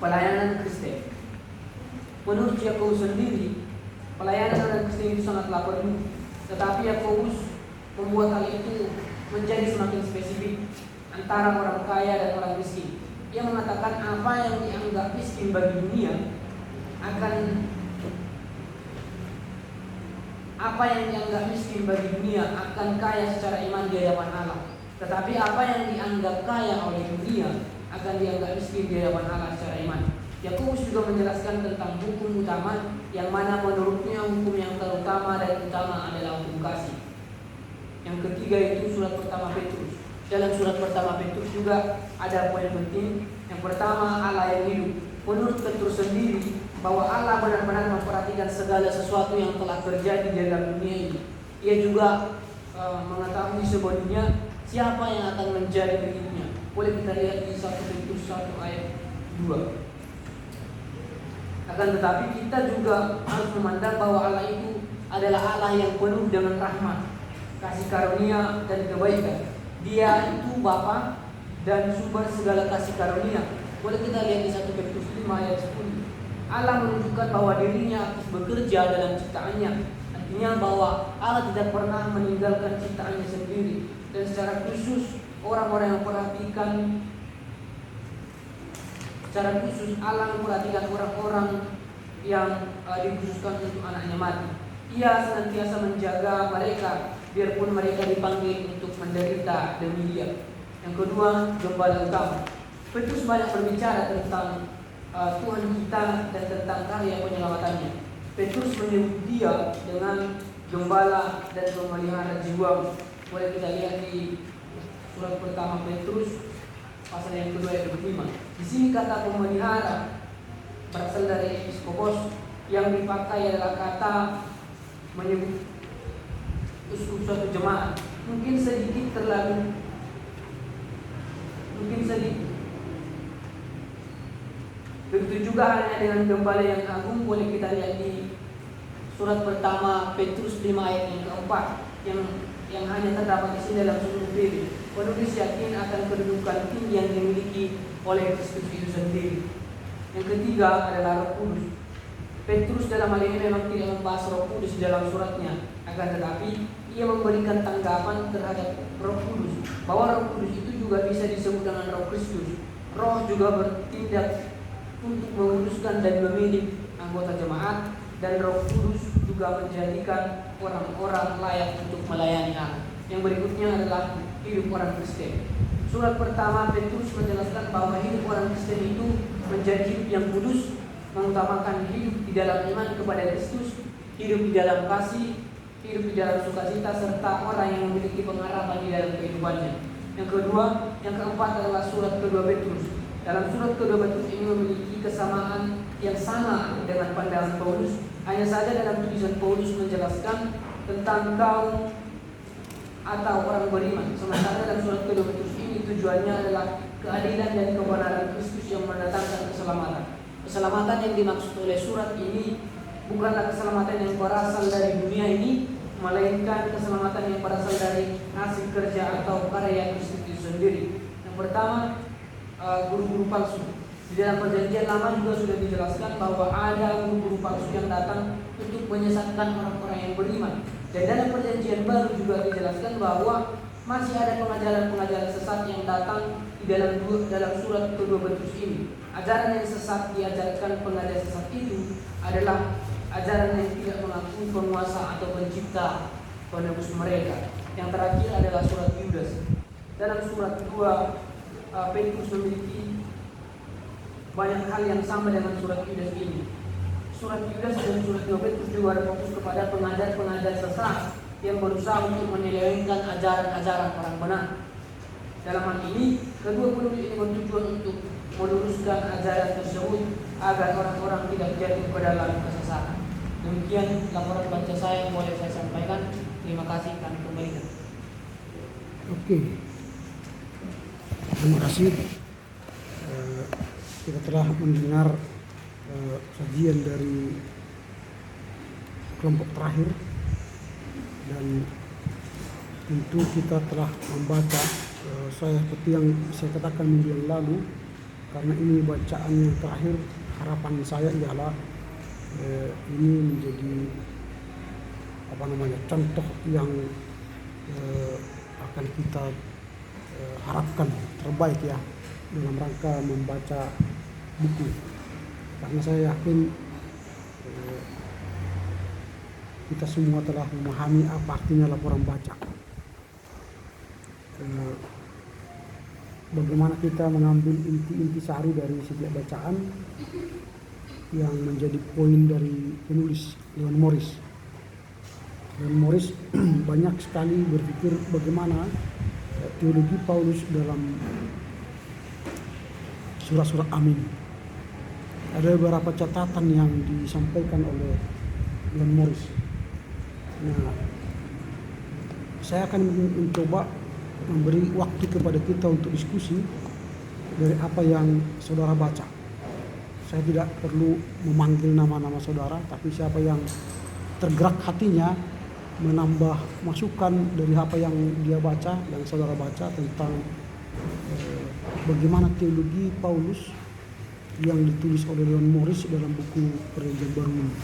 Pelayanan Kristen. Menurut Yakobus sendiri, pelayanan orang Kristen itu sangatlah perlu, tetapi Yakobus membuat hal itu menjadi semakin spesifik antara orang kaya dan orang miskin. Ia mengatakan apa yang dianggap miskin bagi dunia akan kaya secara iman di hadapan Allah. Tetapi apa yang dianggap kaya oleh dunia akan dianggap miskin di hadapan Allah secara iman. Yakobus juga menjelaskan tentang hukum utama, yang mana menurutnya hukum yang terutama dan utama adalah hukum kasih. Yang ketiga itu surat pertama Petrus. Dalam surat pertama Petrus juga ada poin penting. Yang pertama, Allah yang hidup. Menurut Petrus sendiri bahwa Allah benar-benar memperhatikan segala sesuatu yang telah terjadi di dalam dunia ini. Ia juga mengetahui sebenarnya siapa yang akan menjadi pengikutnya. Boleh kita lihat di 1 Petrus 1 ayat 2. Akan tetapi kita juga harus memandang bahwa Allah itu adalah Allah yang penuh dengan rahmat, kasih karunia dan kebaikan. Dia itu Bapa dan sumber segala kasih karunia. Boleh kita lihat di 1 Petrus 5 ayat 10. Allah menunjukkan bahwa dirinya aktif bekerja dalam ciptaannya. Artinya bahwa Allah tidak pernah meninggalkan ciptaannya sendiri. Dan secara khusus orang-orang yang perhatikan, secara khusus Allah memperhatikan orang-orang yang dikhususkan untuk anaknya mati. Ia senantiasa menjaga mereka biarpun mereka dipanggil untuk menderita demi Dia. Yang kedua, gembala utama. Petrus banyak berbicara tentang Tuhan kita dan tentang karya penyelamatannya. Petrus menyebut Dia dengan gembala dan pemelihara jiwa. Boleh kita lihat di surat pertama Petrus pasal yang kedua ayat 5. Di sini kata pemelihara berasal dari episkopos, yang dipakai adalah kata menyebut uskup suatu jemaat. Mungkin sedikit. Begitu juga halnya dengan gembala yang agung. Boleh kita lihat di surat pertama Petrus 5 ayat yang keempat, yang hanya terdapat di sini dalam sumber diri. Penulis yakin akan kedudukan tinggi yang dimiliki oleh Kristus itu sendiri. Yang ketiga adalah Roh Kudus. Petrus dalam hal ini memang tidak membahas Roh Kudus dalam suratnya, akan tetapi ia memberikan tanggapan terhadap Roh Kudus, bahwa Roh Kudus itu juga bisa disebut dengan Roh Kristus. Roh juga bertindak untuk menguruskan dan memilih anggota jemaat, dan Roh Kudus juga menjadikan orang-orang layak untuk melayani Allah. Yang berikutnya adalah hidup orang Kristen. Surat pertama Petrus menjelaskan bahwa hidup orang Kristen itu menjadi hidup yang kudus, mengutamakan hidup di dalam iman kepada Kristus, hidup di dalam kasih, hidup di dalam sukacita, serta orang yang memiliki pengharapan di dalam kehidupannya. Yang kedua, yang keempat adalah surat kedua Petrus. Dalam surat kedua Petrus ini memiliki kesamaan yang sama dengan pandangan Paulus. Hanya saja dalam tulisan Paulus menjelaskan tentang kaum atau orang beriman. Sementara dalam surat kedua Petrus ini tujuannya adalah keadilan dan kebenaran Kristus yang mendatangkan keselamatan. Keselamatan yang dimaksud oleh surat ini bukanlah keselamatan yang berasal dari dunia ini, melainkan keselamatan yang berasal dari hasil kerja atau karya Kristus itu sendiri. Yang pertama, guru-guru palsu. Di dalam perjanjian lama juga sudah dijelaskan bahwa ada guru-guru palsu yang datang untuk menyesatkan orang-orang yang beriman. Dan dalam perjanjian baru juga dijelaskan bahwa masih ada pengajaran-pengajaran sesat yang datang di dalam surat kedua Petrus ini. Ajaran yang sesat diajarkan pengajar sesat itu adalah ajaran yang tidak mengakui penguasa atau pencipta penebus mereka. Yang terakhir adalah surat Yudas. Dalam surat 2 Petrus memiliki banyak hal yang sama dengan surat Yudas ini. Surat Yudas dan surat 2 Petrus juga ada fokus kepada pengajar-pengajar sesat yang berusaha untuk menyelewengkan ajaran-ajaran orang benar. Dalam hal ini, kedua penulis ini bertujuan untuk meluruskan ajaran tersebut agar orang-orang tidak jatuh ke dalam kesesatan. Demikian laporan baca saya yang boleh saya sampaikan. Terima kasih, kami kembalikan. Oke, terima kasih. Kita telah mendengar sajian dari kelompok terakhir, dan tentu kita telah membaca. Saya seperti yang saya katakan minggu yang lalu, karena ini bacaan yang terakhir, harapan saya ialah ini menjadi contoh yang akan kita harapkan terbaik ya dalam rangka membaca buku, karena saya yakin kita semua telah memahami apa artinya laporan baca. Bagaimana kita mengambil inti-inti sari dari setiap bacaan yang menjadi poin dari penulis Leon Morris. Leon Morris banyak sekali berpikir bagaimana teologi Paulus dalam surat-surat Amin. Ada beberapa catatan yang disampaikan oleh Leon Morris. Nah, saya akan mencoba memberi waktu kepada kita untuk diskusi dari apa yang saudara baca. Saya tidak perlu memanggil nama-nama saudara, tapi siapa yang tergerak hatinya menambah masukan dari apa yang dia baca dan saudara baca tentang bagaimana teologi Paulus yang ditulis oleh Leon Morris dalam buku Perjanjian Baru ini.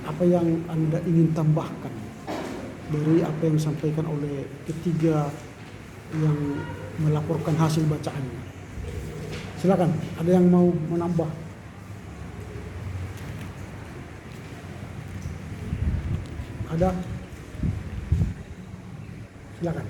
Apa yang Anda ingin tambahkan dari apa yang disampaikan oleh ketiga yang melaporkan hasil bacaannya? Silakan, ada yang mau menambah? Ada? Silakan.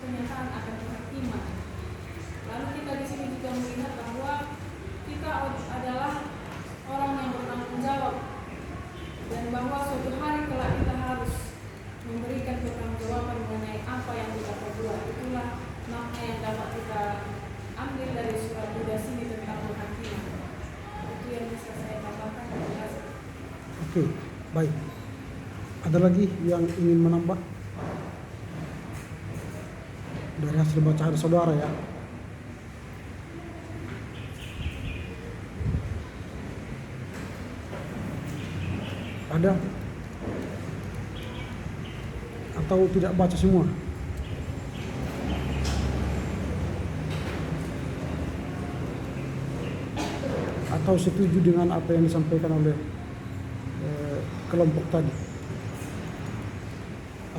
Kenyataan akan iman. Lalu kita di sini juga melihat bahwa kita adalah orang yang bertanggung jawab, dan bahwa suatu hari kelak kita harus memberikan pertanggungjawaban mengenai apa yang kita perbuat. Itulah makna yang dapat kita ambil dari surat Yudas ini tentang penghakiman. Itu yang bisa saya tambahkan. Terima kasih. Oke, baik. Ada lagi yang ingin menambah dari hasil bacaan saudara ya? Ada? Atau tidak baca semua? Atau setuju dengan apa yang disampaikan oleh kelompok tadi?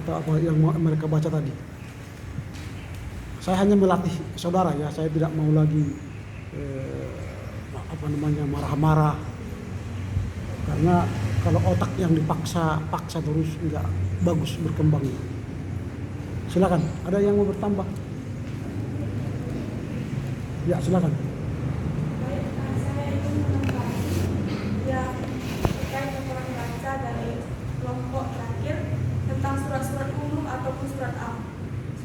Atau apa yang mereka baca tadi? Saya hanya melatih saudara ya, saya tidak mau lagi marah-marah, karena kalau otak yang dipaksa terus nggak bagus berkembangnya. Silakan, ada yang mau bertambah? Ya silakan. Baik, saya ingin menambahkan ya terkait dengan baca dari kelompok terakhir tentang surat-surat umum ataupun surat am.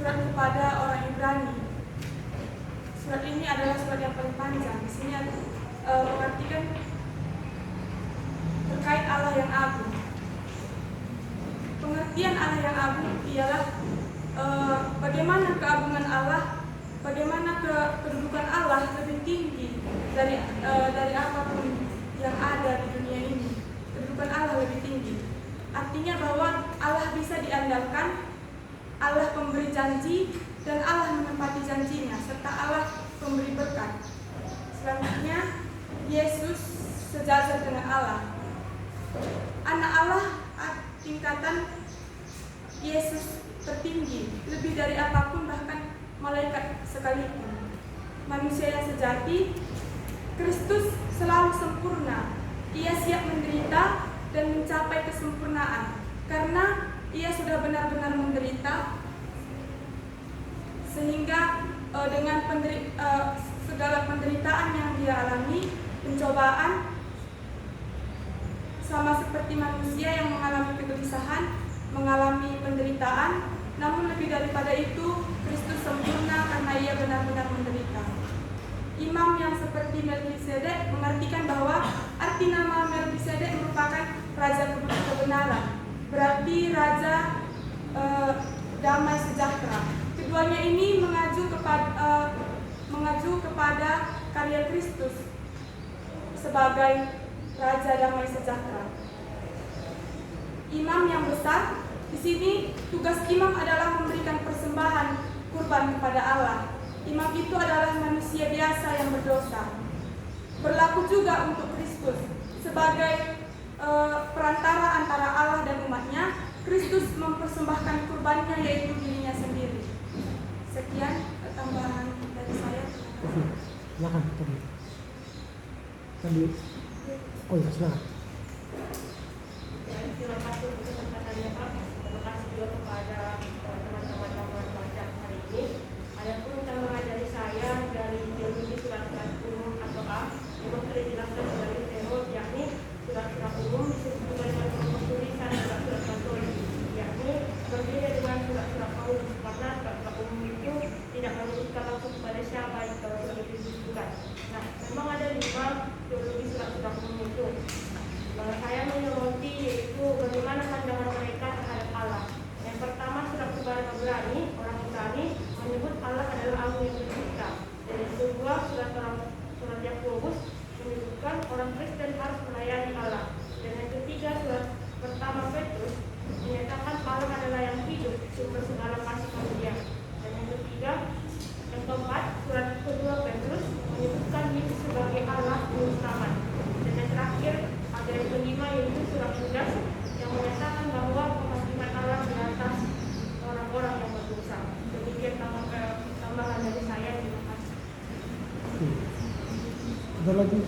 Surat kepada orang Ibrani. Surat ini adalah surat yang paling panjang. Di sini mengartikan terkait Allah yang agung. Pengertian Allah yang agung ialah bagaimana keagungan Allah, bagaimana kedudukan Allah lebih tinggi dari apapun yang ada di dunia ini. Kedudukan Allah lebih tinggi. Artinya bahwa Allah bisa diandalkan, Allah pemberi janji, dan Allah menepati janjinya, serta Allah pemberi berkat. Selanjutnya, Yesus sejajar dengan Allah. Anak Allah tingkatan Yesus tertinggi, lebih dari apapun, bahkan malaikat sekalipun. Manusia yang sejati, Kristus selalu sempurna. Ia siap menderita dan mencapai kesempurnaan, karena Ia sudah benar-benar menderita, sehingga dengan segala penderitaan yang Dia alami, pencobaan, sama seperti manusia yang mengalami kegelisahan, mengalami penderitaan, namun lebih daripada itu, Kristus sempurna karena Ia benar-benar menderita. Imam yang seperti Melkisedek mengartikan bahwa arti nama Melkisedek merupakan raja kebenaran, berarti raja damai sejahtera. Keduanya ini mengacu kepada karya Kristus sebagai raja damai sejahtera. Imam yang besar, di sini tugas imam adalah memberikan persembahan kurban kepada Allah. Imam itu adalah manusia biasa yang berdosa. Berlaku juga untuk Kristus sebagai perantara antara Allah dan umatnya. Kristus mempersembahkan kurbannya, yaitu dirinya sendiri. Sekian tambahan dari saya. Silakan tadi. Oh ya, silakan. Terima kasih untuk kesempatannya Pak. Terima kasih juga kepada teman-teman yang membaca hari ini. Adapun tambahan dari saya dari teologi surat-surat umum atau A, memang sudah dijelaskan sebagai teolog, yakni surat-surat umum disebut dengan tulisan surat-surat katolik, yakni berbeda dengan surat-surat Paulus, karena surat-surat umum itu tidak menyebutkan langsung kepada siapa yang ditujukan. Nah, memang ada 5 teologi surat-surat umum itu. Saya menyoroti yaitu bagaimana pandangan mereka terhadap Allah. Yang pertama, surat kepada Ibrani, orang Ibrani menyebut Allah adalah Allah yang mencipta. Dan yang kedua, surat Yakobus menyebutkan orang Kristen harus melayani Allah. Dan yang ketiga, surat pertama Petrus menyatakan Allah adalah yang hidup, sumber segala kasih karunia. Dan yang ketiga, yang keempat, surat kedua Petrus menyebutkan Yesus sebagai Allah juru selamat. Dan yang terakhir, ada yang kelima yaitu surat Yudas yang menyatakan bahwa penghakiman Allah di atas orang-orang yang berdosa. Demikian tambahan dari saya. Terima kasih. Ada lagi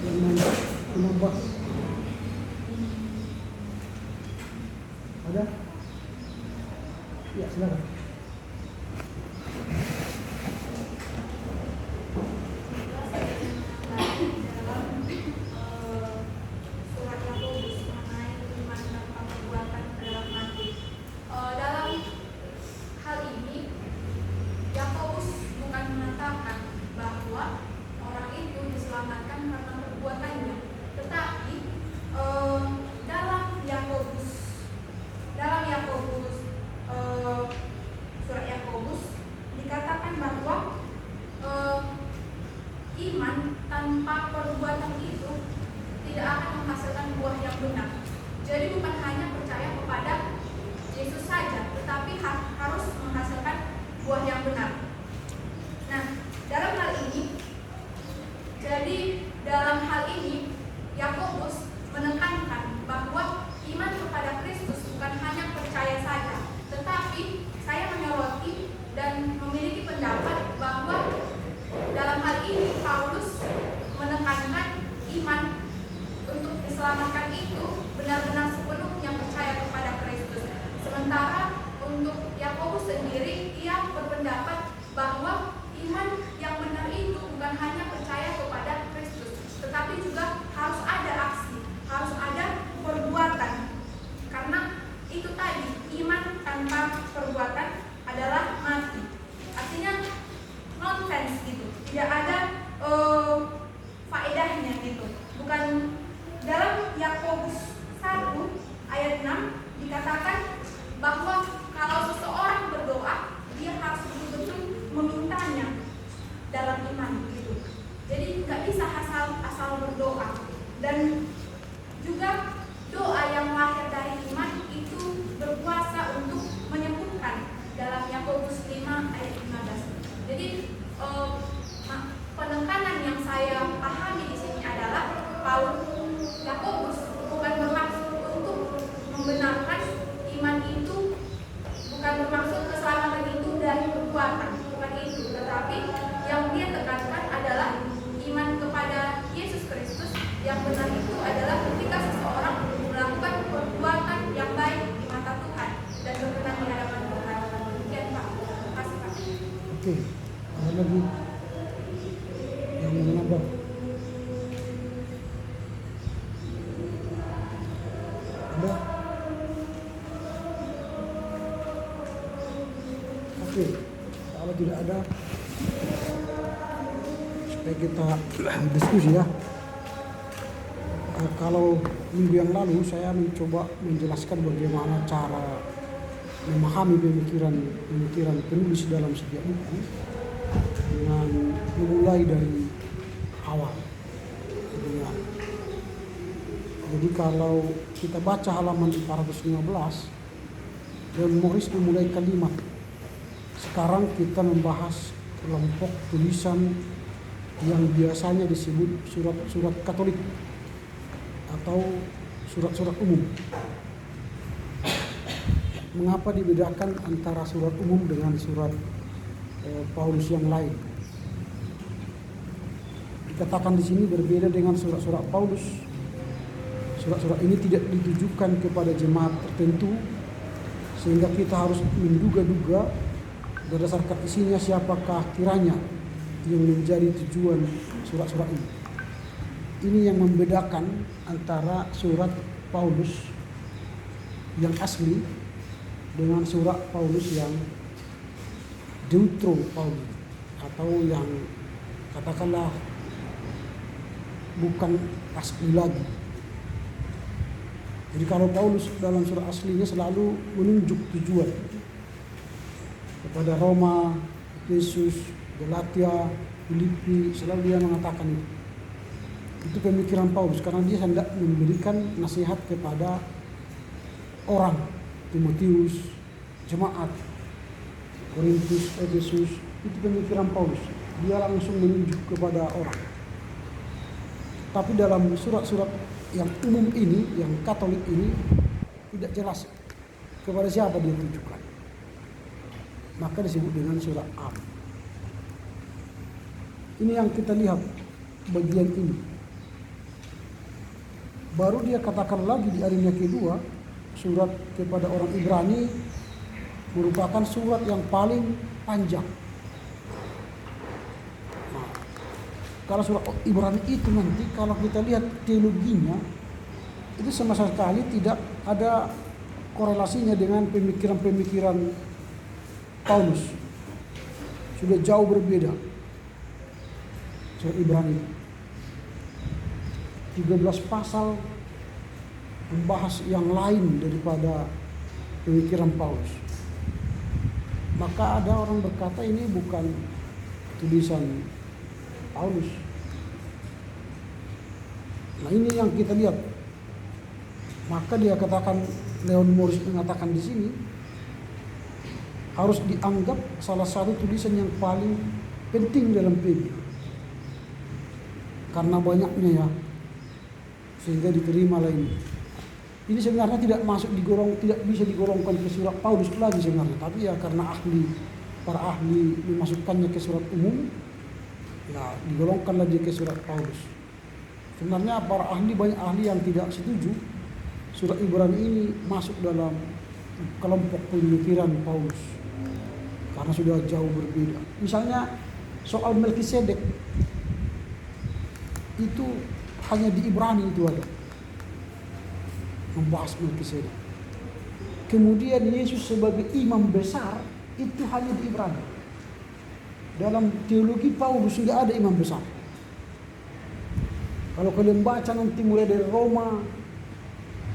yang mau menambah? Ada? Ya, silakan. benar-benar sepenuhnya percaya kepada Kristus. Sementara untuk Yakobus sendiri, ia berpendapat bahwa iman yang benar itu bukan hanya percaya kepada Kristus, tetapi juga harus ada aksi, harus ada perbuatan. Karena itu tadi, iman tanpa perbuatan adalah mati. Artinya nonsense gitu, tidak ada faedahnya gitu. Bukan dalam Yakobus 1 ayat 6 dikatakan bahwa kalau seseorang berdoa, dia harus betul-betul memintanya dalam iman gitu. Jadi nggak bisa asal berdoa. Dan juga doa yang lahir dari iman itu berkuasa untuk menyembuhkan dalam Yakobus 5 ayat 15. Jadi penekanan yang saya pahami di sini adalah Yakobus bukan bermaksud untuk membenarkan iman itu, bukan bermaksud keselamatan itu dari perbuatan, bukan itu, tetapi yang dia tekankan adalah iman kepada Yesus Kristus. Yang benar itu adalah ketika seseorang melakukan perbuatan yang baik di mata Tuhan dan berkenan di hadapan Tuhan. Demikian Pak. Terima kasih Pak. Oke, ada lagi yang mau menambah? Ada? Oke, kalau tidak ada, supaya kita diskusi ya. Kalau minggu yang lalu saya mencoba menjelaskan bagaimana cara memahami pemikiran penulis dalam setiap buku dengan memulai dari awal. Jadi kalau kita baca halaman 415, Leon Morris memulai kalimat, sekarang kita membahas kelompok tulisan yang biasanya disebut surat-surat Katolik atau surat-surat umum. Mengapa dibedakan antara surat umum dengan surat Paulus yang lain? Dikatakan di sini berbeda dengan surat-surat Paulus. Surat-surat ini tidak ditujukan kepada jemaat tertentu, sehingga kita harus menduga-duga berdasarkan isinya siapakah kiranya yang menjadi tujuan surat-surat ini. Ini yang membedakan antara surat Paulus yang asli dengan surat Paulus yang Deuteropauli atau yang katakanlah bukan asli lagi. Jadi kalau Paulus dalam surat aslinya selalu menunjuk tujuan kepada Roma, Efesus, Galatia, Filipi, selalu dia mengatakan itu. Itu pemikiran Paulus karena dia hendak memberikan nasihat kepada orang, Timotius, jemaat, Korintus, Efesus. Itu pemikiran Paulus. Dia langsung menunjuk kepada orang. Tapi dalam surat-surat yang umum ini, yang Katolik ini, tidak jelas kepada siapa dia tujukan. Maka disebut dengan surat Am. Ini yang kita lihat bagian ini. Baru dia katakan lagi di alinea kedua, surat kepada orang Ibrani merupakan surat yang paling panjang. Nah, kalau surat Ibrani itu nanti kalau kita lihat teologinya, itu sama sekali tidak ada korelasinya dengan pemikiran-pemikiran Paulus. Sudah jauh berbeda. Surat Ibrani 13 pasal membahas yang lain daripada pemikiran Paulus. Maka ada orang berkata ini bukan tulisan Paulus. Nah ini yang kita lihat. Maka dia katakan, Leon Morris mengatakan di sini harus dianggap salah satu tulisan yang paling penting dalam PB. Karena banyaknya ya, sehingga diterima ini. Ini sebenarnya tidak bisa digolongkan ke surat Paulus lagi sebenarnya, tapi ya karena para ahli memasukkannya ke surat umum, ya digolongkan lagi ke surat Paulus. Sebenarnya para ahli, banyak ahli yang tidak setuju surat Ibrani ini masuk dalam kelompok pemikiran Paulus karena sudah jauh berbeda. Misalnya soal Melkisedek itu hanya di Ibrani itu ada membahas Melkisedek. Kemudian Yesus sebagai imam besar itu hanya di Ibrani. Dalam teologi Paulus tidak ada imam besar. Kalau kalian baca nanti mulai dari Roma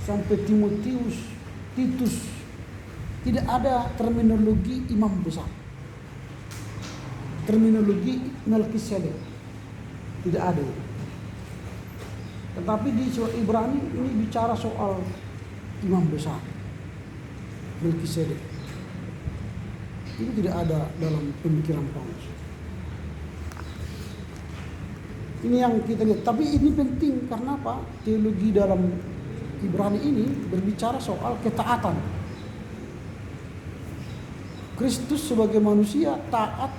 sampai Timotius, Titus, tidak ada terminologi imam besar. Terminologi Melkisedek tidak ada. Tetapi di surat Ibrani ini bicara soal imam besar Melkisedek. Itu tidak ada dalam pemikiran Paulus. Ini yang kita lihat. Tapi ini penting karena apa? Teologi dalam Ibrani ini berbicara soal ketaatan. Kristus sebagai manusia taat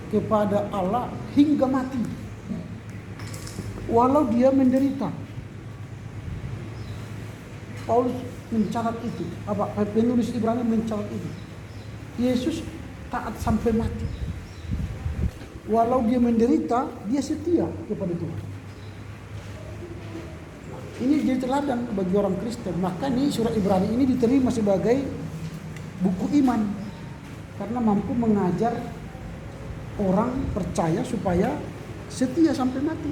kepada Allah hingga mati. Walau dia menderita. Paulus mencatat itu. Penulis Ibrani mencatat itu. Yesus taat sampai mati. Walau dia menderita, dia setia kepada Tuhan. Ini jadi teladan bagi orang Kristen. Maka nih surat Ibrani ini diterima sebagai buku iman. Karena mampu mengajar orang percaya supaya setia sampai mati.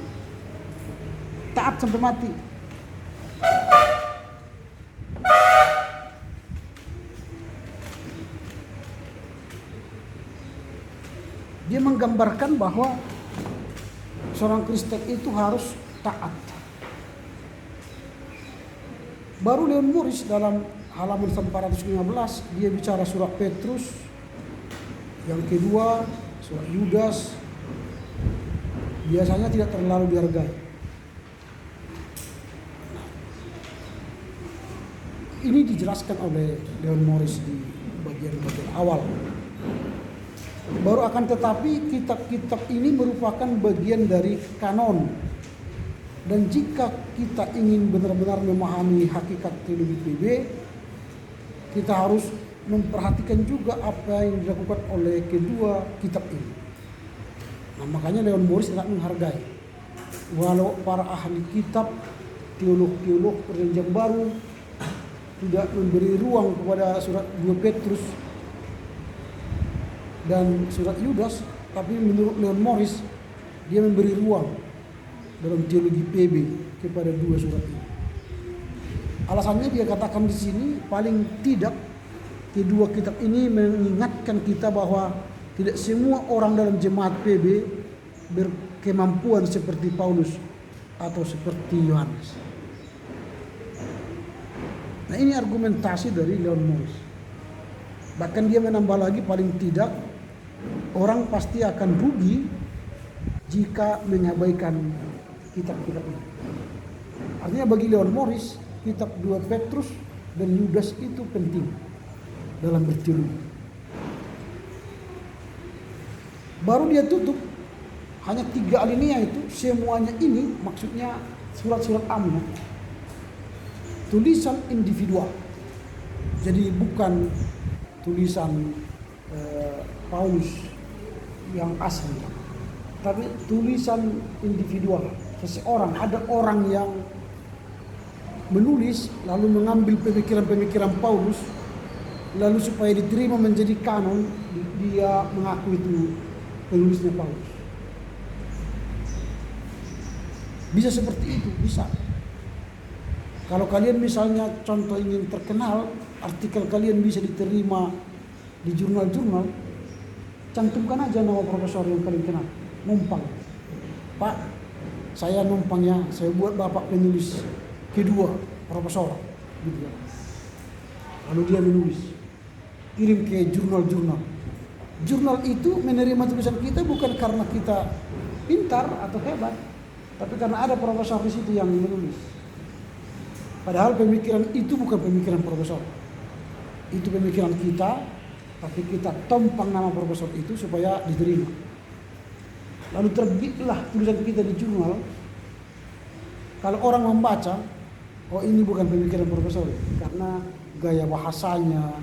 Taat sampai mati. Dia menggambarkan bahwa seorang Kristen itu harus taat. Baru Leon Morris dalam halaman 415 dia bicara surat Petrus, yang kedua surat Yudas biasanya tidak terlalu dihargai. Ini dijelaskan oleh Leon Morris di bagian-bagian awal. Baru akan tetapi kitab-kitab ini merupakan bagian dari kanon. Dan jika kita ingin benar-benar memahami hakikat teologi PB, kita harus memperhatikan juga apa yang dilakukan oleh kedua kitab ini. Nah, makanya Leon Morris tidak menghargai. Walau para ahli kitab, teolog-teolog Perjanjian Baru tidak memberi ruang kepada surat 2 Petrus dan surat Yudas, tapi menurut Leon Morris dia memberi ruang dalam teologi PB kepada dua surat ini. Alasannya dia katakan di sini paling tidak kedua kitab ini mengingatkan kita bahwa tidak semua orang dalam jemaat PB berkemampuan seperti Paulus atau seperti Yohanes. Nah, ini argumentasi dari Leon Morris. Bahkan dia menambah lagi paling tidak orang pasti akan rugi jika mengabaikan kitab-kitab ini. Artinya bagi Leon Morris, kitab 2 Petrus dan Yudas itu penting dalam berteologi. Baru dia tutup hanya 3 alinea itu, semuanya ini maksudnya surat-surat amnya tulisan individual. Jadi bukan tulisan Paulus yang asli, tapi tulisan individual seseorang. Ada orang yang menulis lalu mengambil pemikiran-pemikiran Paulus, lalu supaya diterima menjadi kanon dia mengaku itu penulisnya Paulus. Bisa seperti itu, bisa. Kalau kalian misalnya contoh ingin terkenal, artikel kalian bisa diterima di jurnal-jurnal, cantumkan aja nama profesor yang kalian kenal, numpang. Pak, saya numpangnya, saya buat bapak penulis kedua profesor, gitu ya. Lalu dia menulis, kirim ke jurnal-jurnal. Jurnal itu menerima tulisan kita bukan karena kita pintar atau hebat, tapi karena ada profesor di situ yang menulis. Padahal pemikiran itu bukan pemikiran profesor, itu pemikiran kita, tapi kita tompang nama profesor itu supaya diterima. Lalu terbitlah tulisan kita di jurnal. Kalau orang membaca, oh ini bukan pemikiran Profesor, karena gaya bahasanya,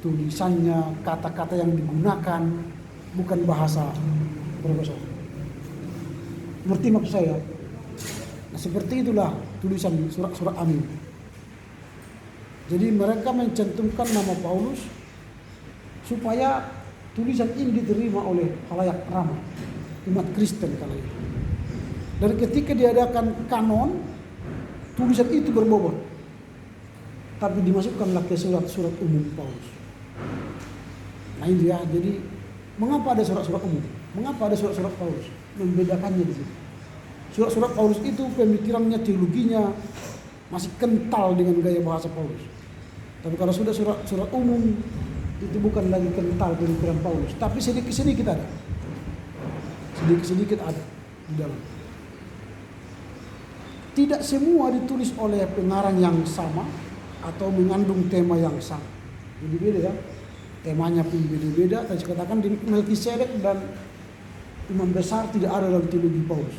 tulisannya, kata-kata yang digunakan bukan bahasa Profesor. Ngerti maksud saya? Nah, seperti itulah tulisan surat-surat Amin. Jadi mereka mencantumkan nama Paulus supaya tulisan ini diterima oleh khalayak ramai, umat Kristen kala itu. Dan ketika diadakan kanon, tulisan itu berbobot, tapi dimasukkanlah ke surat-surat umum Paulus. Nah ini ya, jadi mengapa ada surat-surat umum? Mengapa ada surat-surat Paulus? Membedakannya di situ. Surat-surat Paulus itu pemikirannya, teologinya masih kental dengan gaya bahasa Paulus. Tapi kalau sudah surat umum, itu bukan lagi kental pemikiran Paulus, tapi sedikit-sedikit ada. Sedikit-sedikit ada di dalam. Tidak semua ditulis oleh pengarang yang sama atau mengandung tema yang sama. Jadi beda ya. Temanya pun beda-beda. Saya katakan di Melkisedek dan imam besar tidak ada dalam teologi Paulus.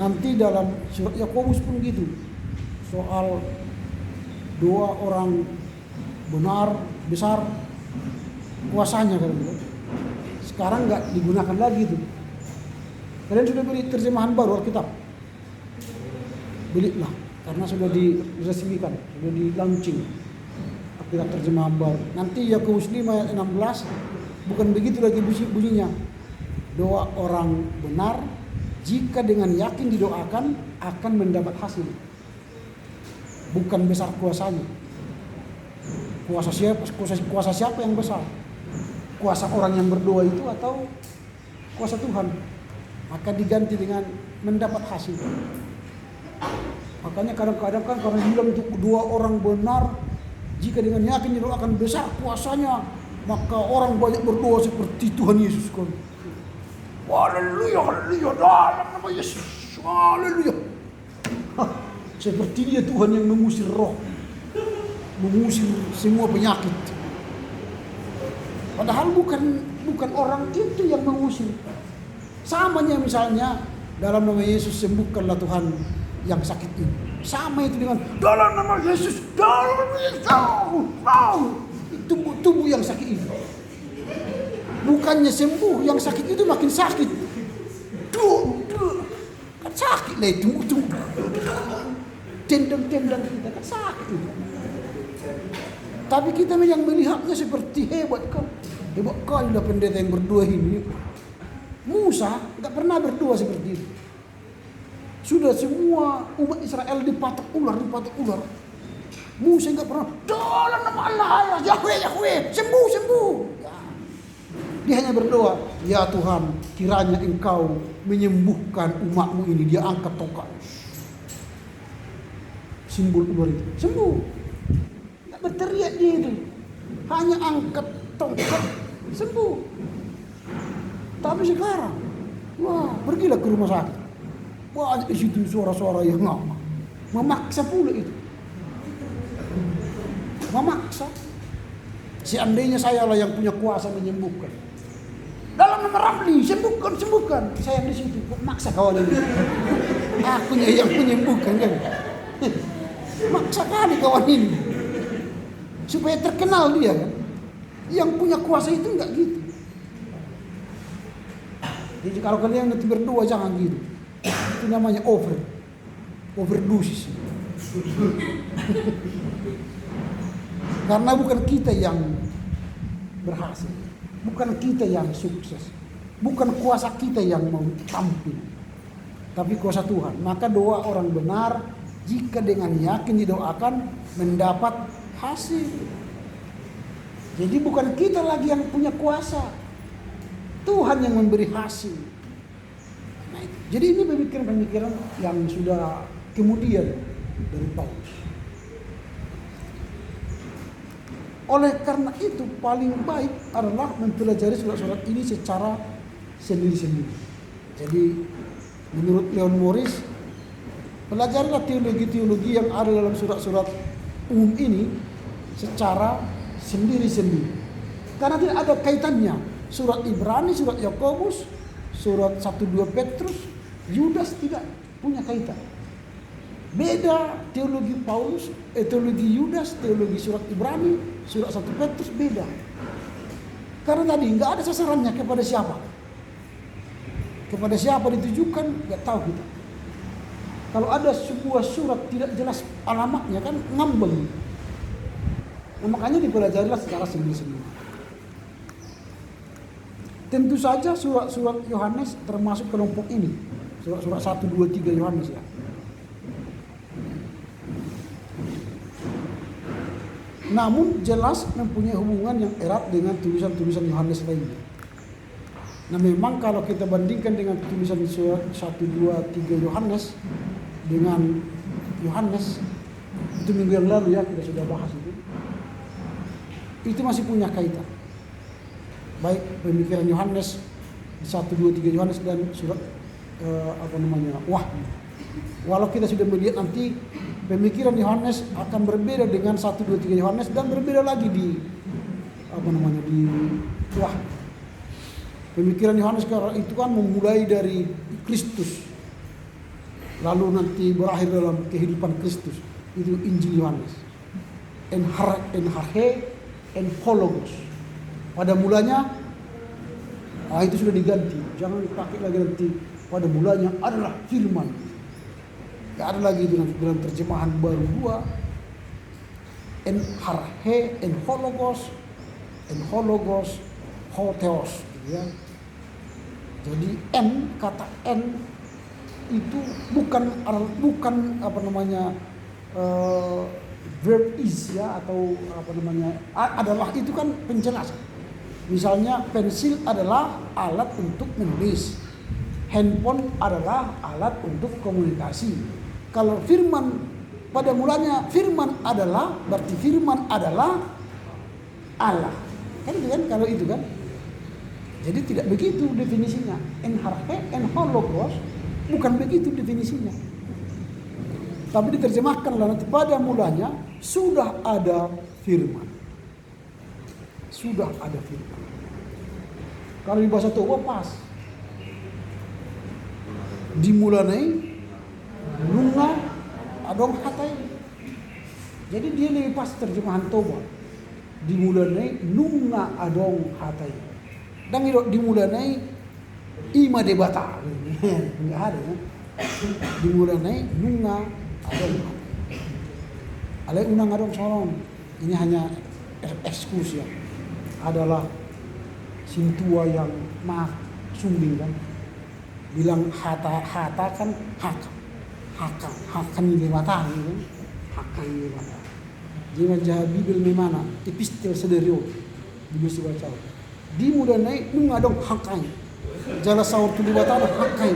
Nanti dalam surat Yakobus pun gitu. Soal dua orang benar, besar, kuasanya kan. Sekarang nggak digunakan lagi itu. Kalian sudah beli terjemahan baru Alkitab? Belilah, karena sudah diresmikan, sudah di-launching Alkitab terjemahan baru. Nanti Yakobus 5 ayat 16 bukan begitu lagi bunyinya. Doa orang benar jika dengan yakin didoakan akan mendapat hasil. Bukan besar kuasanya. Kuasa siapa yang besar? Kuasa orang yang berdoa itu atau kuasa Tuhan? Maka diganti dengan mendapat hasil. Makanya kadang-kadang kan karena bilang untuk dua orang benar, jika dengan yakin didoakan besar kuasanya, maka orang banyak berdoa seperti Tuhan Yesus kan. Haleluya, haleluya, dalam nama Yesus, haleluya. Seperti dia Tuhan yang mengusir roh, mengusir semua penyakit. Padahal bukan orang itu yang mengusir. Samanya misalnya dalam nama Yesus sembuhkanlah Tuhan yang sakit ini. Sama itu dengan dalam nama Yesus, dalam nama Yesus, tubuh yang sakit ini. Bukannya sembuh, yang sakit itu makin sakit. Kan sakit lah itu. Tendang-tendang kita kan sakit itu. Tapi kita yang melihatnya seperti hebat kali lah pendeta yang berdoa ini. Musa nggak pernah berdoa seperti itu. Sudah semua umat Israel dipatok ular. Musa nggak pernah dalam nama Allah, Yahweh, sembuh. Ya. Dia hanya berdoa, ya Tuhan, kiranya Engkau menyembuhkan umatmu ini. Dia angkat tongkat, simbol ular itu, sembuh. Nggak berteriak dia itu, hanya angkat tongkat, sembuh. Tapi sekarang, wah, pergilah ke rumah sakit. Banyak di situ suara-suara yang ngama. Memaksa pula itu. Memaksa. Seandainya saya lah yang punya kuasa menyembuhkan. Dalam nama Ramli, sembuhkan. Saya di situ, kok maksa kawan ini. Akunya yang menyembuhkan kan. Maksa kali kawan ini. Supaya terkenal dia kan. Yang punya kuasa itu enggak gitu. Jadi kalau kalian nanti berdoa jangan gitu. Itu namanya overdosis. Karena bukan kita yang berhasil, bukan kita yang sukses, bukan kuasa kita yang mau tampil, tapi kuasa Tuhan. Maka doa orang benar jika dengan yakin didoakan mendapat hasil. Jadi bukan kita lagi yang punya kuasa, Tuhan yang memberi hasil. Nah, jadi ini pemikiran-pemikiran yang sudah kemudian dari Paulus. Oleh karena itu paling baik adalah mempelajari surat-surat ini secara sendiri-sendiri. Jadi menurut Leon Morris, pelajarilah teologi-teologi yang ada dalam surat-surat umum ini secara sendiri-sendiri. Karena tidak ada kaitannya. Surat Ibrani, surat Yakobus, surat 1-2 Petrus, Yudas tidak punya kaitan Beda teologi Paulus, teologi Yudas, teologi surat Ibrani, surat 1 Petrus beda. Karena tadi nggak ada sasarannya kepada siapa. Kepada siapa ditujukan nggak tahu kita. Kalau ada sebuah surat tidak jelas alamatnya kan ngambang. Nah, makanya dipelajarilah secara sendiri-sendiri. Tentu saja surat-surat Yohanes termasuk kelompok ini. Surat-surat 1, 2, 3 Yohanes ya. Namun jelas mempunyai hubungan yang erat dengan tulisan-tulisan Yohanes lainnya. Nah memang kalau kita bandingkan dengan tulisan surat 1, 2, 3 Yohanes dengan Yohanes, itu minggu yang lalu ya kita sudah bahas itu masih punya kaitan. Baik pemikiran Yohanes 1, 2, 3 Yohanes dan surat Wahyu. Walau kita sudah melihat nanti pemikiran Yohanes akan berbeda dengan 1, 2, 3 Yohanes dan berbeda lagi di di Wahyu. Pemikiran Yohanes itu kan memulai dari Kristus, lalu nanti berakhir dalam kehidupan Kristus. Itu Injil Yohanes. En hologos. Pada mulanya, itu sudah diganti. Jangan dipakai lagi nanti. Pada mulanya adalah firman. Tidak ada lagi itu nanti dalam terjemahan baru 2. En hologos, hotheos. Gitu ya. Jadi kata N itu bukan verb is ya atau adalah itu kan penjelasan. Misalnya pensil adalah alat untuk menulis, handphone adalah alat untuk komunikasi. Kalau firman pada mulanya firman adalah berarti firman adalah Allah. Kan kalau itu kan. Jadi tidak begitu definisinya. En hologos bukan begitu definisinya. Tapi diterjemahkanlah nanti pada mulanya sudah ada firman. Sudah ada firman. Kalau di bahasa Toba pas. Dimulai nunga adong hatai. Jadi dia lebih pas terjemahan Toba. Dimulai nunga adong hatai. Dan dimulai ima debata. Enggak ada ya. Dimulai nunga adong hatai. Alai unang adong sorong. Ini hanya ekskurs ya. Adalah sintua yang maaf sumbing kan. Bilang hata kan hakan ini mata gitu. Hakan ini mata. Jangan jahat Bibel memana epistel sederio. Bibel dibaca. Dimulai nunga adong hakai. Jala saur tu dibatado hakai.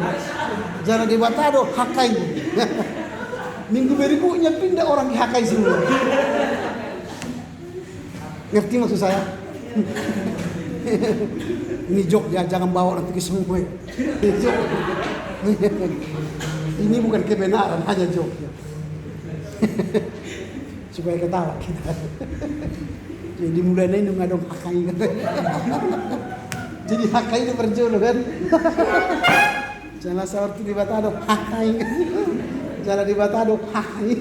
Jala dibatado hakai. Minggu berikutnya pindah orang dihakai semua. Ngerti maksud saya? Ini joke ya, jangan bawa nanti ke semua ya. Ini bukan kebenaran, hanya joke ya. Supaya ketawa kita. Jadi mulai ini ngadong hakai. Jadi hakai itu berjolo kan. Jangan seperti di Batado hakai. Jangan di Batado hakai.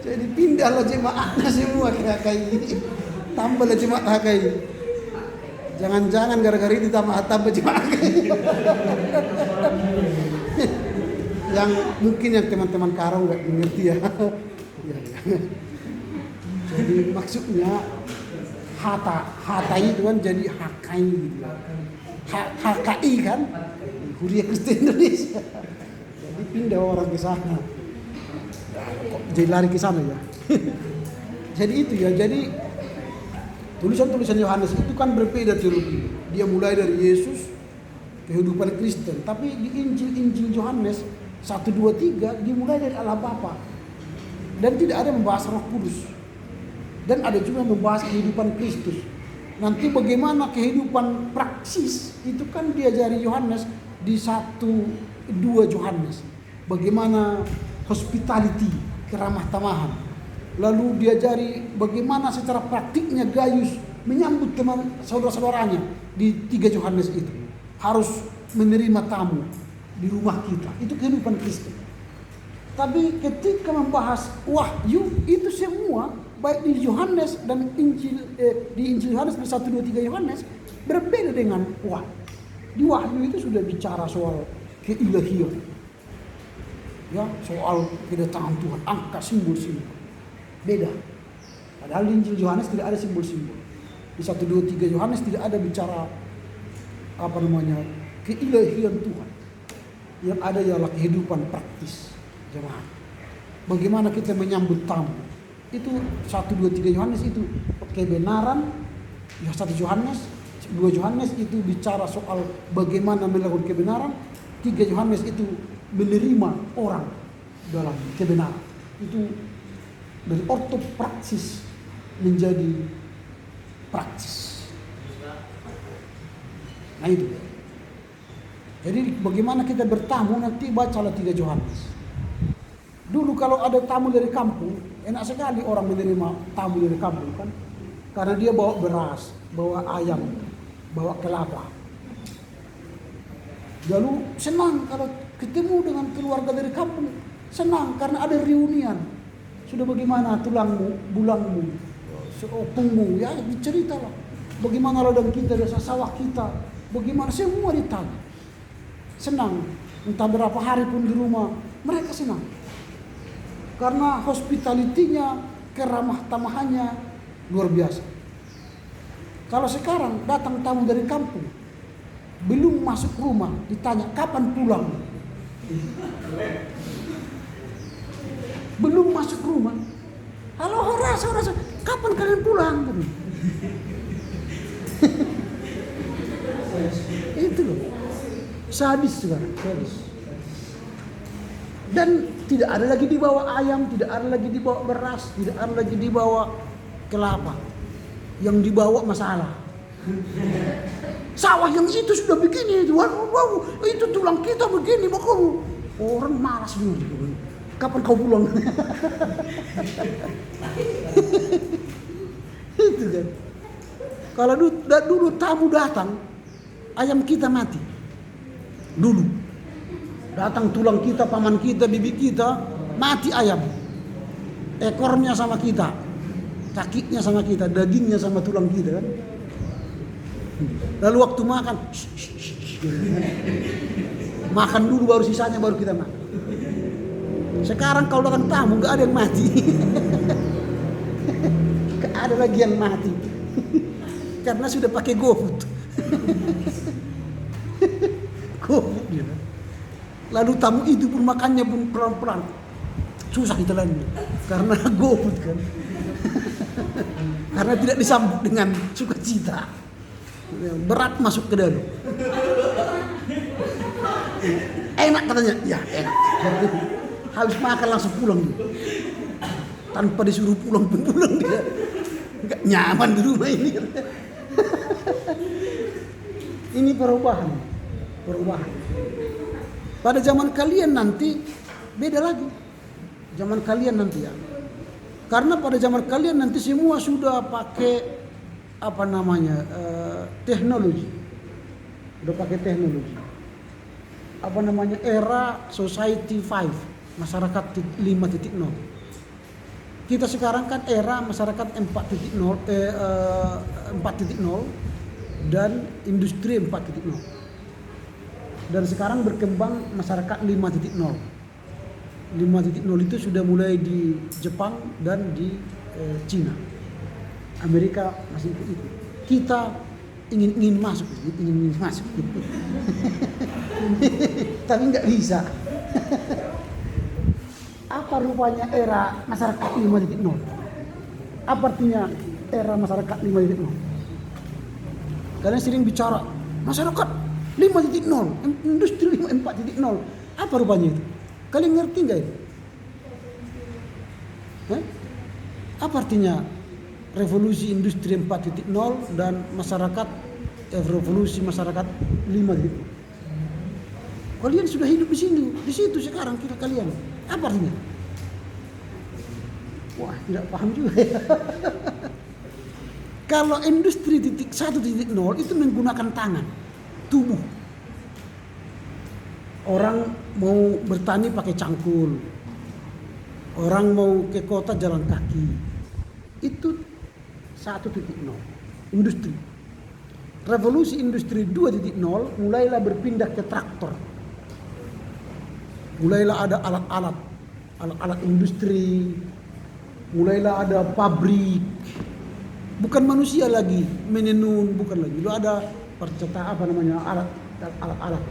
Jadi pindahlah jemaatnya semua ke hakai ini. Tambahlah jemaat hakai. Jangan-jangan gara-gara ini tambah jemaat hakai. Yang mungkin yang teman-teman Karong nggak mengerti ya. Jadi maksudnya hata itu kan jadi hakai gitu. HKI kan Kuliah Kristen Indonesia. Jadi pindah orang ke sana. Kok jadi lari ke sana ya. Jadi itu ya. Jadi tulisan-tulisan Yohanes itu kan berbeda teologi. Dia mulai dari Yesus, kehidupan Kristen. Tapi di Injil Yohanes 1, 2, 3 dimulai dari Allah Bapa. Dan tidak ada membahas Roh Kudus. Dan ada juga membahas kehidupan Kristus. Nanti bagaimana kehidupan praksis itu kan diajari Yohanes di 1, 2 Yohanes. Bagaimana hospitality, keramah tamahan. Lalu diajari bagaimana secara praktiknya Gaius menyambut teman saudara-saudaranya di 3 Yohanes itu. Harus menerima tamu di rumah kita. Itu kehidupan Kristen. Tapi ketika membahas wahyu itu semua baik di Yohanes dan di Injil Yohanes 1, 2, 3 Yohanes berbeda dengan wahyu. Di wahyu itu sudah bicara soal keilahian. Ya, soal kedatangan Tuhan, angka simbol-simbol. Beda. Padahal di Injil Yohanes tidak ada simbol-simbol. Di 1, 2, 3 Yohanes tidak ada bicara keilahian Tuhan. Yang ada ialah kehidupan praktis jemaat. Bagaimana kita menyambut tamu. Itu 1, 2, 3 Yohanes itu kebenaran. Ya 1 Yohanes, 2 Yohanes itu bicara soal bagaimana melakukan kebenaran. 3 Yohanes itu menerima orang dalam kebenaran. Itu dari ortopraksis menjadi praktis. Nah itu. Jadi bagaimana kita bertamu nanti bacalah 3 Yohanes. Dulu kalau ada tamu dari kampung, enak sekali orang menerima tamu dari kampung kan. Karena dia bawa beras, bawa ayam, bawa kelapa. Lalu senang kalau ketemu dengan keluarga dari kampung. Senang karena ada reunian. Sudah bagaimana tulangmu, bulangmu, opungmu, ya diceritalah. Bagaimana ladang kita, desa sawah kita, bagaimana semua ditanya. Senang, entah berapa hari pun di rumah, mereka senang. Karena hospitality-nya, keramah tamahannya luar biasa. Kalau sekarang datang tamu dari kampung, belum masuk rumah, ditanya kapan pulang. Belum masuk rumah. Halo horas, kapan kalian pulang? Itu loh. Sadis sekarang, sadis. Dan tidak ada lagi dibawa ayam, tidak ada lagi dibawa beras, tidak ada lagi dibawa kelapa. Yang dibawa masalah. Sawah yang itu sudah begini, itu tulang kita begini, bakal orang malas dulu. Kapan kau pulang? Itu kan. Kalau dulu tamu datang, ayam kita mati. Dulu datang tulang kita, paman kita, bibi kita, mati ayam. Ekornya sama kita, kakinya sama kita, dagingnya sama tulang kita kan. Lalu waktu makan, makan dulu baru sisanya baru kita makan. Sekarang kalau datang tamu nggak ada yang mati, nggak ada lagi yang mati, karena sudah pakai GoFood. GoFood gitu. Lalu tamu itu pun makannya pun pelan-pelan, susah ditelannya, karena GoFood kan, karena tidak disambut dengan sukacita, berat masuk ke dalam. Enak katanya, ya enak. Habis makan langsung pulang dia. Tanpa disuruh pulang pun pulang dia. Enggak nyaman di rumah ini. Ini perubahan. Pada zaman kalian nanti beda lagi. Zaman kalian nanti ya. Karena pada zaman kalian nanti semua sudah pakai teknologi. Udah pakai teknologi. Era society 5. Masyarakat 5.0. Kita sekarang kan era masyarakat 4.0 dan industri 4.0. Dan sekarang berkembang masyarakat 5.0. 5.0 itu sudah mulai di Jepang dan di Cina. Amerika masih ikut itu. Kita ingin masuk. Tapi nggak bisa. Apa rupanya era masyarakat 5.0? Apa artinya era masyarakat 5.0? Kalian sering bicara masyarakat 5.0, industri 4.0. Apa rupanya itu? Kalian ngerti nggak itu? Apa artinya revolusi industri 4.0 dan revolusi masyarakat 5.0? Kalian sudah hidup di situ sekarang kalian. Apa artinya? Wah, tidak paham juga ya. Kalau industri 1.0 itu menggunakan tangan, tubuh. Orang mau bertani pakai cangkul, Orang mau ke kota jalan kaki. Itu 1.0 industri. Revolusi industri 2.0 mulailah berpindah ke traktor. Mulailah ada alat-alat industri. Mulailah ada pabrik. Bukan manusia lagi menenun, bukan lagi. Lu ada percetakan alat-alat.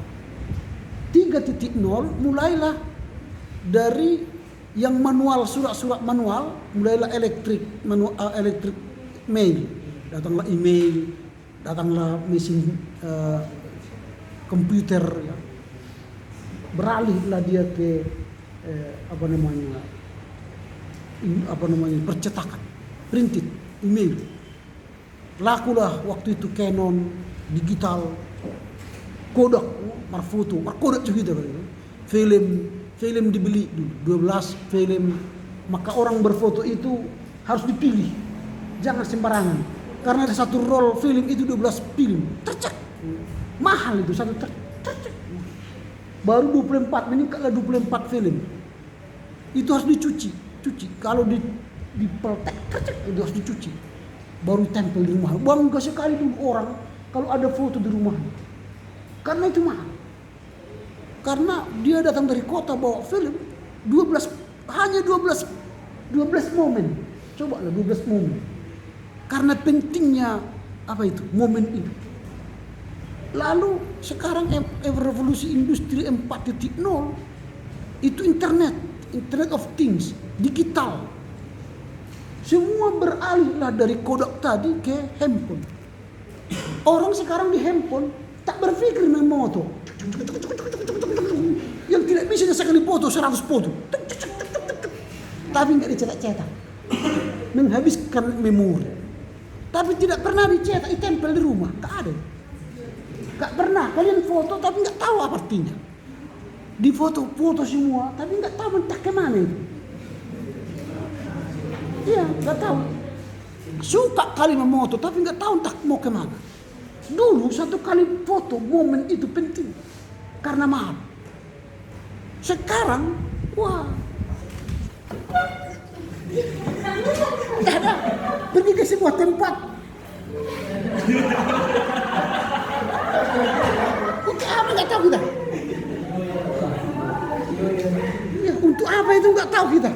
3.0 mulailah dari yang manual, surat-surat manual, mulailah elektrik mail, datanglah email, datanglah mesin komputer, ya. Beralihlah dia ke percetakan, printed, email. Lakulah waktu itu Canon, digital, Kodak, Kodak juga gitu. Film dibeli dulu, 12 film. Maka orang berfoto itu harus dipilih. Jangan sembarangan. Karena ada satu roll film itu 12 film. Tercek. Mahal itu satu tercek. Baru 24, meningkatlah 24 film. Itu harus dicuci. Kalau dipeltek, tercek, itu harus dicuci. Baru tempel di rumah. Bangga sekali dulu orang kalau ada foto di rumahnya. Karena itu mahal. Karena dia datang dari kota bawa film 12 momen. Coba lah 12 momen. Karena pentingnya momen itu. Lalu sekarang revolusi industri 4.0 itu internet of things, digital. Semua beralihlah dari Kodak tadi ke handphone. Orang sekarang di handphone tak berpikir main moto. Yang tidak bisa sekali foto 100 foto. Tapi enggak dicetak-cetak. Menghabiskan memori. Tapi tidak pernah dicetak, ditempel di rumah. Tak ada. Enggak pernah kalian foto tapi enggak tahu apa artinya. Di foto semua tapi enggak tahu entah kemana itu. Iya, enggak tahu. Suka kali memoto tapi enggak tahu entah mau kemana. Dulu satu kali foto momen itu penting karena mahal. Sekarang wah, nggak ada, pergi ke sebuah tempat. Untuk apa nggak tahu kita? Ya, untuk apa itu nggak tahu kita.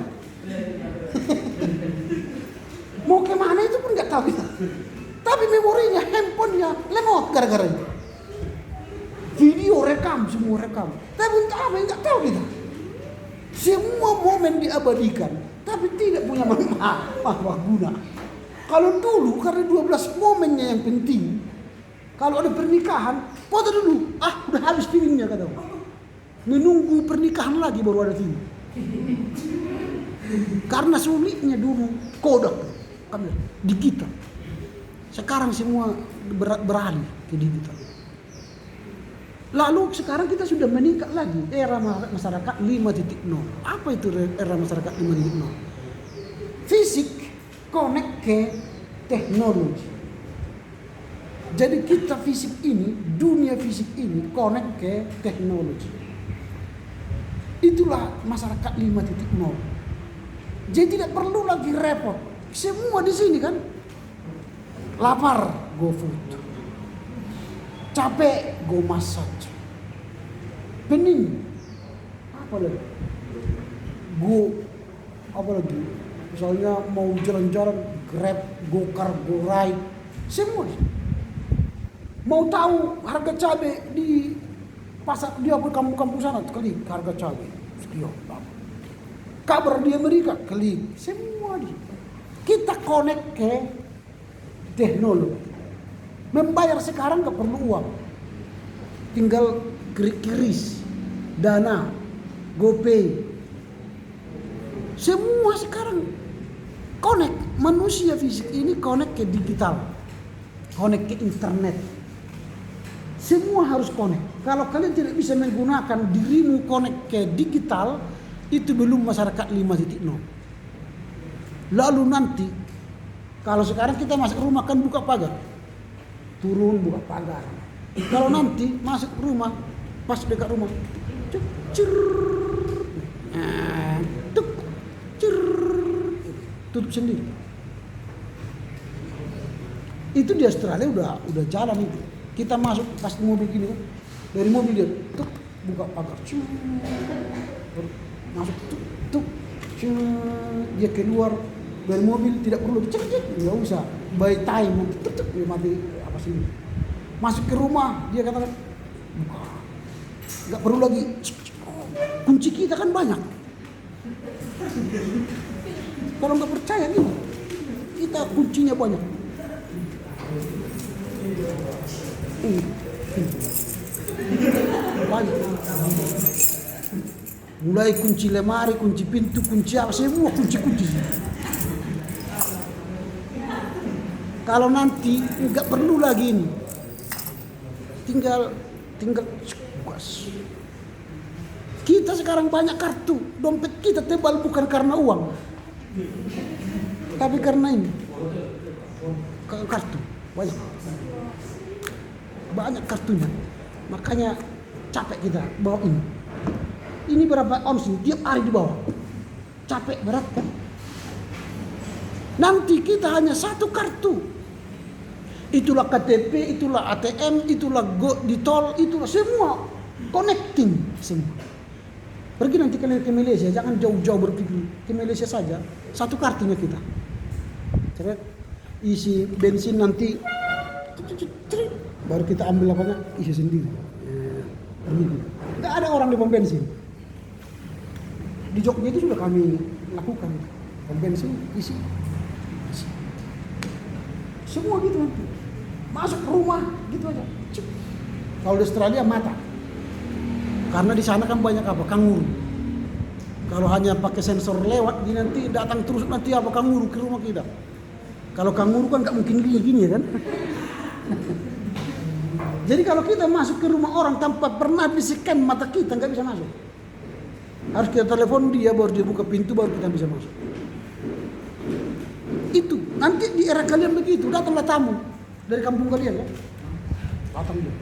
Mau kemana itu pun nggak tahu kita. Tapi memorinya, handphonenya lemot gara-gara itu. Video rekam, semua rekam. Tapi untuk apa nggak tahu kita. Semua momen diabadikan, tapi tidak punya manfaat guna. Kalau dulu karena 12 momennya yang penting. Kalau ada pernikahan, foto dulu. Udah habis filmnya kata. Menunggu pernikahan lagi baru ada film. Karena sulitnya dulu Kodak, kamera digital. Sekarang semua beralih ke digital. Lalu sekarang kita sudah meningkat lagi era masyarakat 5.0. Apa itu era masyarakat 5.0? Fisik connect ke teknologi. Jadi kita fisik ini, dunia fisik ini connect ke teknologi. Itulah masyarakat 5.0. Jadi tidak perlu lagi repot. Semua di sini kan. Lapar, go food. Capek, go massage. Pening, apa lagi? Apa lagi? Misalnya mau jalan-jalan, Grab, Gokar, Go Ride, semua. Mau tahu harga cabai di pasar dia kampung-kampung sana, klik harga cabai. Sekian. Kabar di Amerika, klik. Semua di. Kita connect ke teknologi. Membayar sekarang gak perlu uang. Tinggal kris, Dana, GoPay. Semua sekarang connect. Manusia fisik ini connect ke digital. Connect ke internet. Semua harus connect. Kalau kalian tidak bisa menggunakan dirimu connect ke digital, itu belum masyarakat 5.0. Lalu nanti kalau sekarang kita masuk rumah kan buka pagar. Turun buka pagar. Kalau nanti masuk rumah, pas dekat rumah, tuk, tutup sendiri. Itu di Australia udah jalan itu. Kita masuk pas di mobil gini kan, dari mobil dia tuk buka pagar, masuk tuk, dia keluar dari mobil tidak perlu cek nggak usah by time nanti tuk dia mati apa sih. Masuk ke rumah dia katakan buka, nggak perlu lagi kunci kita kan banyak. Kalau nggak percaya gini, kita kuncinya banyak. Banyak. Mulai kunci lemari, kunci pintu, kunci apa, semua kunci-kunci. Kalau nanti nggak perlu lagi ini, tinggal kuas. Kita sekarang banyak kartu, dompet kita tebal bukan karena uang, tapi karena ini kartu banyak kartunya, makanya capek kita bawa ini. Ini berapa ons ini? Tiap hari dibawa. Capek berat kan? Nanti kita hanya satu kartu. Itulah KTP, itulah ATM, itulah go di tol, itulah semua connecting semua. Pergi nanti kalian ke Malaysia, jangan jauh-jauh berpikir. Ke Malaysia saja, satu kartunya kita. Coba isi bensin nanti, baru kita ambil apanya, isi sendiri. Nggak ada orang di pom bensin. Di Jogja itu sudah kami lakukan. Pom bensin isi. Semua gitu nanti. Masuk ke rumah gitu aja. Cuk. Kalau di Australia mata. Karena di sana kan banyak apa? Kanguru. Kalau hanya pakai sensor lewat, nanti datang terus nanti apa kanguru ke rumah kita. Kalau kanguru kan nggak mungkin gini ya kan? Jadi kalau kita masuk ke rumah orang tanpa pernah di-scan mata kita nggak bisa masuk. Harus kita telepon dia baru dia buka pintu baru kita bisa masuk. Itu nanti di era kalian begitu datanglah tamu dari kampung kalian ya. Datang dia.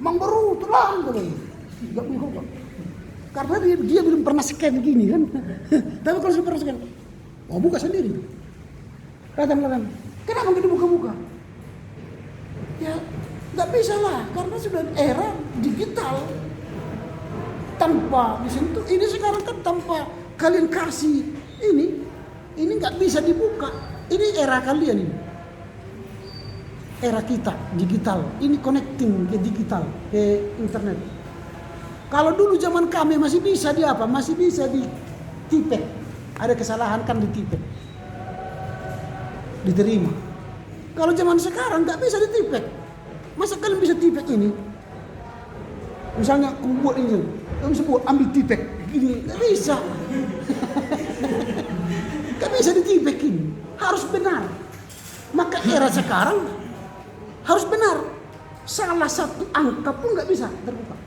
Mang baru terang kali. Nggak punya apa. Karena dia belum pernah scan gini kan. Tapi kalau sudah pernah scan, mau buka sendiri. Datang. Kenapa nggak dibuka-buka? Ya nggak bisa lah, karena sudah era digital. Tanpa disentuh, ini sekarang kan tanpa kalian kasih ini nggak bisa dibuka. Ini era kalian ini. Era kita digital, ini connecting ke digital, ke internet. Kalau dulu zaman kami masih bisa di apa? Masih bisa di tipek. Ada kesalahan kan di tipek. Diterima. Kalau zaman sekarang nggak bisa di tipek. Masa kalian bisa tipek ini? Misalnya aku buat ini, kamu bisa buat ambil tipek gini, nggak bisa. Nggak bisa ditipek ini, harus benar. Maka era sekarang harus benar. Salah satu angka pun nggak bisa terbuka.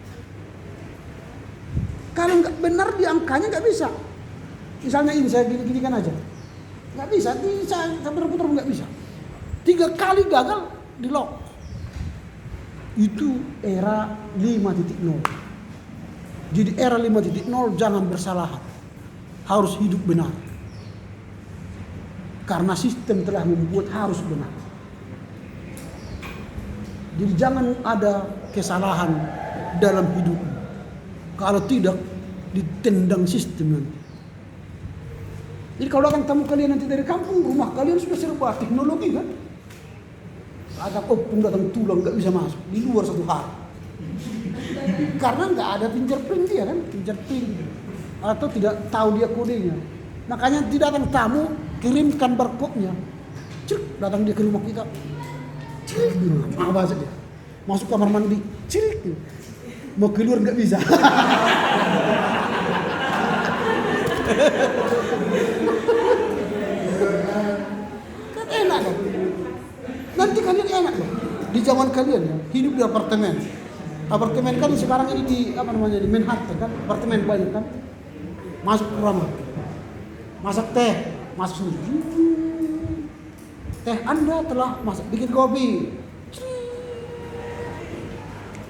Kalau nggak benar di angkanya nggak bisa. Misalnya ini saya gini kan aja, nggak bisa. Saya berputar nggak bisa. 3 kali gagal di lock. Itu era 5.0. Jadi era 5.0 jangan bersalahan. Harus hidup benar. Karena sistem telah membuat harus benar. Jadi jangan ada kesalahan dalam hidup. Kalau tidak ditendang sistem nanti. Jadi kalau datang tamu kalian nanti dari kampung, rumah kalian sudah serba teknologi kan? Ada opung datang tulang nggak bisa masuk di luar 1 hari karena nggak ada fingerprint dia kan, fingerprint atau tidak tahu dia kodenya. Makanya tidak datang tamu kirimkan barcode-nya, cek datang dia ke rumah kita, cek apa saja masuk kamar mandi, cek mau keluar nggak bisa. Kan enak dong. Nanti kalian enak loh. Di zaman kalian ya, hidup di apartemen. Apartemen kan sekarang ini di di Manhattan kan, apartemen banyak kan. Masuk ke rumah. Masak teh, masuk sendiri. Teh Anda telah masak, bikin kopi.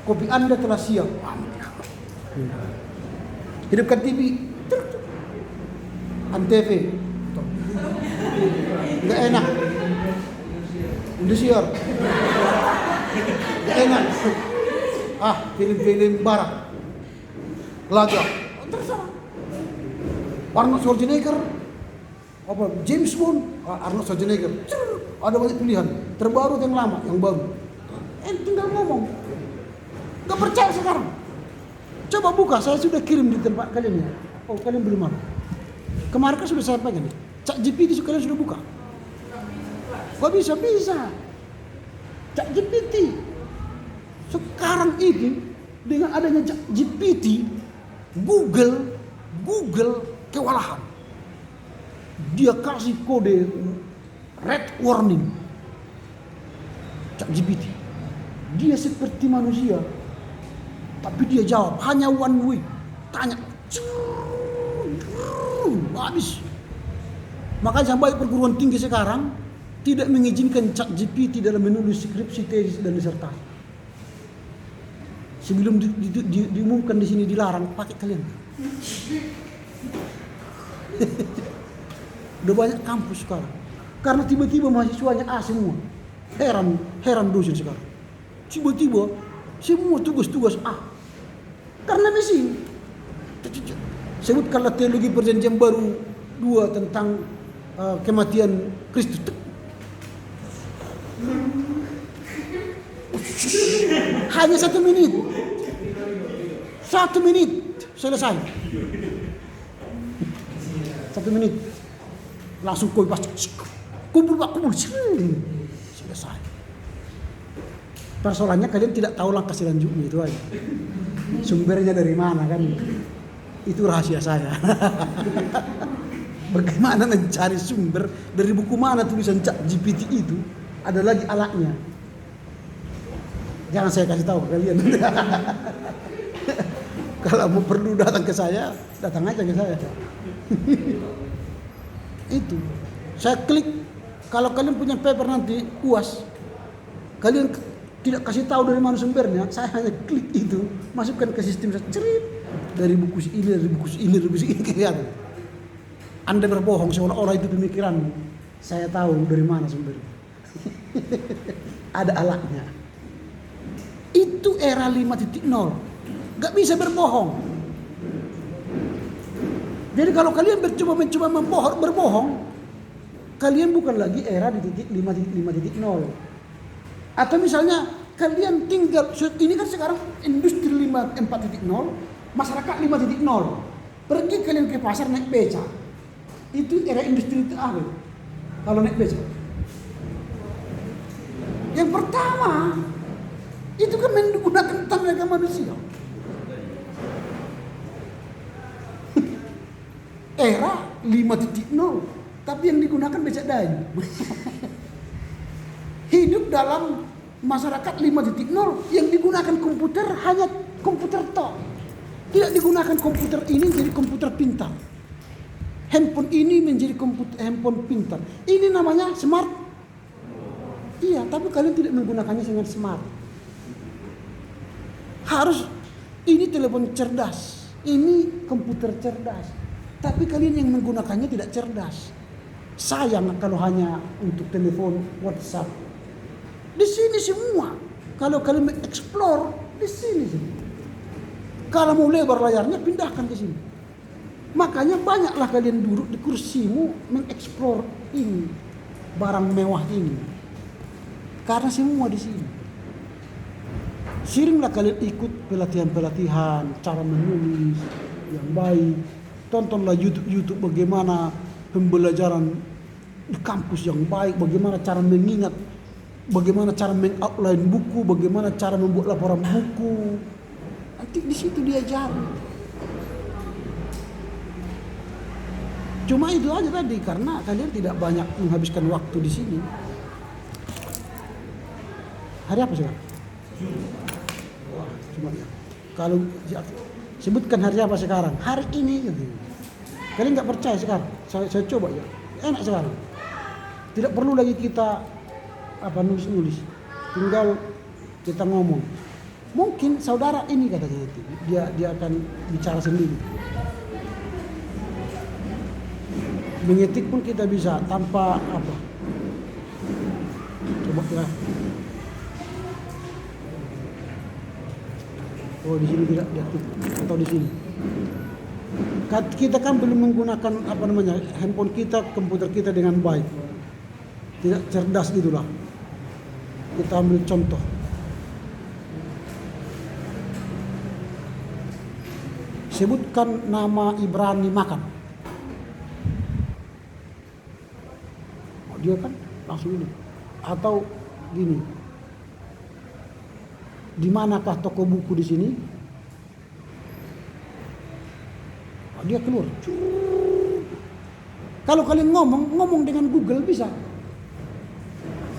Kopi Anda telah siap. Hidupkan TV. Antv. Nggak enak. Indosiar. Nggak enak. Film-film barat. Laga. Terserah. Arnold Schwarzenegger. James Bond. Arnold Schwarzenegger. Ada banyak pilihan. Terbaru yang lama, yang baru. Tinggal ngomong. Nggak percaya sekarang. Coba buka, saya sudah kirim di tempat kalian ya. Oh, kalian belum ada. Kemarin kan sudah saya pegang nih. ChatGPT kalian sudah buka. Kok bisa? ChatGPT. Sekarang ini dengan adanya ChatGPT, Google kewalahan. Dia kasih kode red warning. ChatGPT. Dia seperti manusia. Tapi dia jawab hanya one way. Tanya. Habis. Makanya sampai perguruan tinggi sekarang tidak mengizinkan ChatGPT dalam menulis skripsi, tesis dan disertasi. Sebelum diumumkan di sini dilarang, pakai kalian. Udah banyak kampus sekarang. Karena tiba-tiba mahasiswanya A semua. Heran dosen sekarang. Tiba-tiba semua tugas-tugas A. Karena mesin. Sebutkanlah teologi perjanjian baru 2 tentang kematian Kristus. Hanya 1 menit. 1 menit selesai. 1 menit. Langsung koi pasti. Kumpul. Selesai. Persoalannya kalian tidak tahu langkah selanjutnya itu aja. Sumbernya dari mana kan? Itu rahasia saya. Bagaimana mencari sumber dari buku mana tulisan ChatGPT itu? Ada lagi alatnya. Jangan saya kasih tahu ke kalian. Kalau mau perlu datang ke saya, datang aja ke saya. Itu. Saya klik. Kalau kalian punya paper nanti UAS, kalian tidak kasih tahu dari mana sumbernya, saya hanya klik itu, masukkan ke sistem saya, cerit. Dari buku ini kelihatan. Anda berbohong seolah-olah itu pemikiranmu. Saya tahu dari mana sumbernya. Ada alatnya. Itu era 5.0. Gak bisa berbohong. Jadi kalau kalian mencoba berbohong, kalian bukan lagi era di titik 5.0. Atau misalnya kalian tinggal, ini kan sekarang industri 4.0, masyarakat 5.0. Pergi kalian ke pasar naik beca. Itu era industri itu apa? Kalau naik beca. Yang pertama, itu kan menggunakan tenaga manusia. Era 5.0, tapi yang digunakan becak dayu. Hidup dalam masyarakat 5.0 yang digunakan komputer hanya komputer tok. Tidak digunakan komputer ini jadi komputer pintar. Handphone ini menjadi handphone pintar. Ini namanya smart. Iya, tapi kalian tidak menggunakannya dengan smart. Harus ini telepon cerdas, ini komputer cerdas. Tapi kalian yang menggunakannya tidak cerdas. Sayang kalau hanya untuk telepon WhatsApp. Di sini semua. Kalau kalian mengeksplor di sini semua. Kalau mau lebar layarnya pindahkan ke sini. Makanya banyaklah kalian duduk di kursimu mengeksplor ini, barang mewah ini. Karena semua di sini. Seringlah kalian ikut pelatihan-pelatihan, cara menulis yang baik. Tontonlah YouTube bagaimana pembelajaran di kampus yang baik, bagaimana cara mengingat, bagaimana cara mengoutline buku, bagaimana cara membuat laporan buku. Nanti di situ diajari. Cuma itu aja tadi, karena kalian tidak banyak menghabiskan waktu di sini. Hari apa sekarang? Wah, cuma ya. Kalau sebutkan hari apa sekarang? Hari ini gitu. Kalian nggak percaya sekarang? Saya coba ya. Enak sekarang. Tidak perlu lagi kita nulis-nulis. Tinggal kita ngomong. Mungkin saudara ini katanya itu. Dia akan bicara sendiri. Mengetik pun kita bisa tanpa Maaf ya. Oh di sini tidak diaktif atau di sini. Kita kan belum menggunakan handphone kita, komputer kita dengan baik. Tidak cerdas gitulah. Kita ambil contoh. Sebutkan nama Ibrani makan. Oh, dia kan langsung ini. Atau gini. Di manakah toko buku di sini? Oh, dia keluar. Kalau kalian ngomong dengan Google bisa.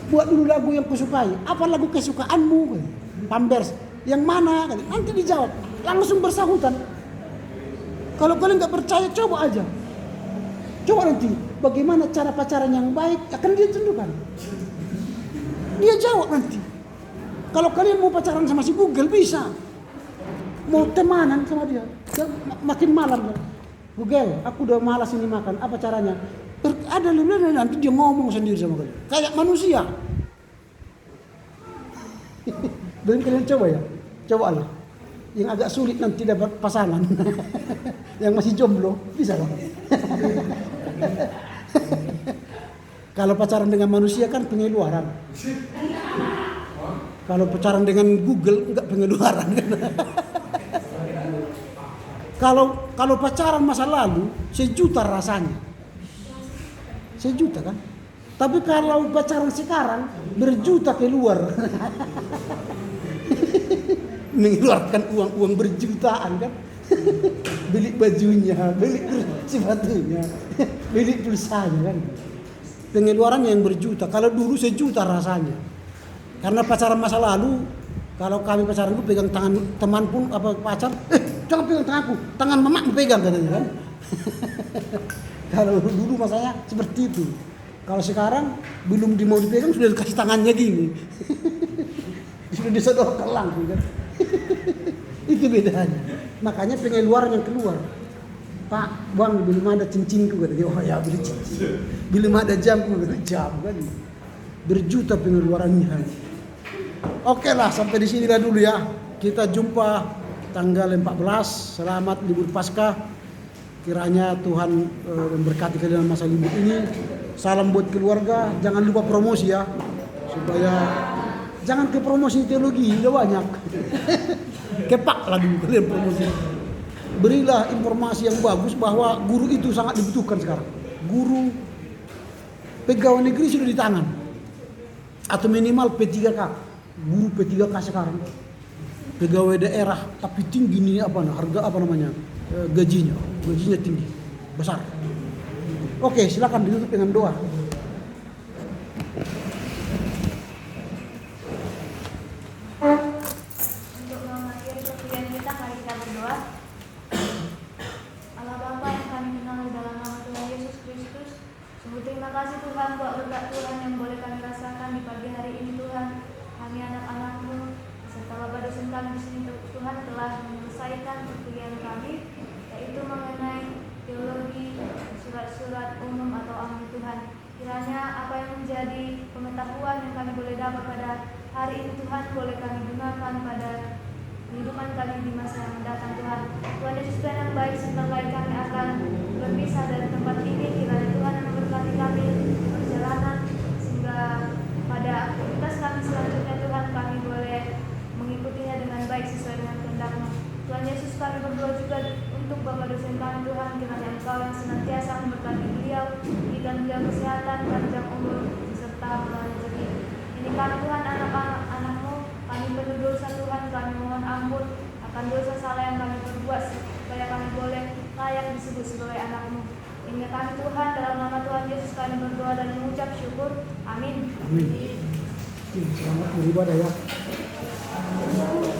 Buat dulu lagu yang kusukai. Apa lagu kesukaanmu? Pampers. Yang mana? Nanti dijawab. Langsung bersahutan. Kalau kalian nggak percaya, coba aja. Coba nanti. Bagaimana cara pacaran yang baik? Akan dia tentukan. Dia jawab nanti. Kalau kalian mau pacaran sama si Google bisa. Mau temanan sama dia. Makin malam. Google, aku udah malas ini makan. Apa caranya? Ada nanti dia ngomong sendiri sama kalian. Kayak manusia. Dan kalian coba ya. Coba lah. Yang agak sulit nanti dapat pasangan. Yang masih jomblo bisa kan? Kalau pacaran dengan manusia kan pengeluaran. Kalau pacaran dengan Google enggak pengeluaran. Kalau pacaran masa lalu 1 juta rasanya. 1 juta kan? Tapi kalau pacaran sekarang berjuta keluar. Mengeluarkan uang berjutaan kan. Beli bajunya, beli sepatunya, beli pulsanya kan. Pengeluaran yang berjuta. Kalau dulu 1 juta rasanya. Karena pacaran masa lalu, kalau kami pacaran dulu pegang tangan teman pun apa pacar, jangan pegang tanganku, tangan mamak pegang katanya kan. Kalau dulu masanya seperti itu. Kalau sekarang belum mau dipegang sudah dikasih tangannya gini. Sudah disodorkan langsung kan. Itu bedanya. Makanya pengeluaran yang keluar. Pak, bang belum ada cincinku katanya. Oh ya beli cincin. Belum ada jamku katanya. Jam kan. Berjuta pengeluarannya. Oke lah, sampai di sini lah dulu ya. Kita jumpa tanggal 14. Selamat libur Paskah. Kiranya Tuhan memberkati kalian masa libur ini. Salam buat keluarga. Jangan lupa promosi ya. Supaya jangan ke promosi teologi, udah banyak. Kepak lah dulu kalian promosi. Berilah informasi yang bagus bahwa guru itu sangat dibutuhkan sekarang. Guru pegawai negeri sudah di tangan. Atau minimal P3K. Guru P3K sekarang. Pegawai daerah tapi tinggi nih harga gajinya. Gajinya tinggi, besar. Oke, silakan ditutup dengan doa. Untuk mengakhiri perkuliahan kita, mari kita berdoa. Allah Bapa yang kami kenal dalam nama Tuhan Yesus Kristus, sungguh terima kasih Tuhan buat berkat Tuhan yang boleh kami rasakan di pagi hari ini Tuhan. Kami anak-anak-Mu serta Bapak dosen kami di sini Tuhan telah menyelesaikan perkuliahan kami, yaitu mengenai teologi, surat-surat umum atau ahli Tuhan. Kiranya apa yang menjadi pengetahuan yang kami boleh dapat pada hari ini Tuhan, boleh kami gunakan pada kehidupan kami di masa yang mendatang Tuhan. Tuhan Yesus Tuhan yang baik, sebentar lagi kami akan berpisah dari tempat ini. Kiranya Tuhan yang memberkati kami perjalanan, sehingga pada aktivitas kami selanjutnya Tuhan kami boleh mengikutinya dengan baik sesuai dengan kehendak-Mu. Tuhan Yesus, kami berdoa juga untuk Bapak dosen kami Tuhan, kiranya Engkau yang senantiasa memberkati beliau, berikan beliau kesehatan, panjang umur, serta murah rezeki. Ini kami Tuhan, anak-anak-Mu, kami penuh dosa Tuhan, kami mohon ampun akan dosa salah yang kami perbuat, supaya kami boleh layak disebut sebagai anak-Mu. Ini kami Tuhan, dalam nama Tuhan Yesus kami berdoa dan mengucap syukur. Amin. Amin. Selamat beribadah ya. Amin.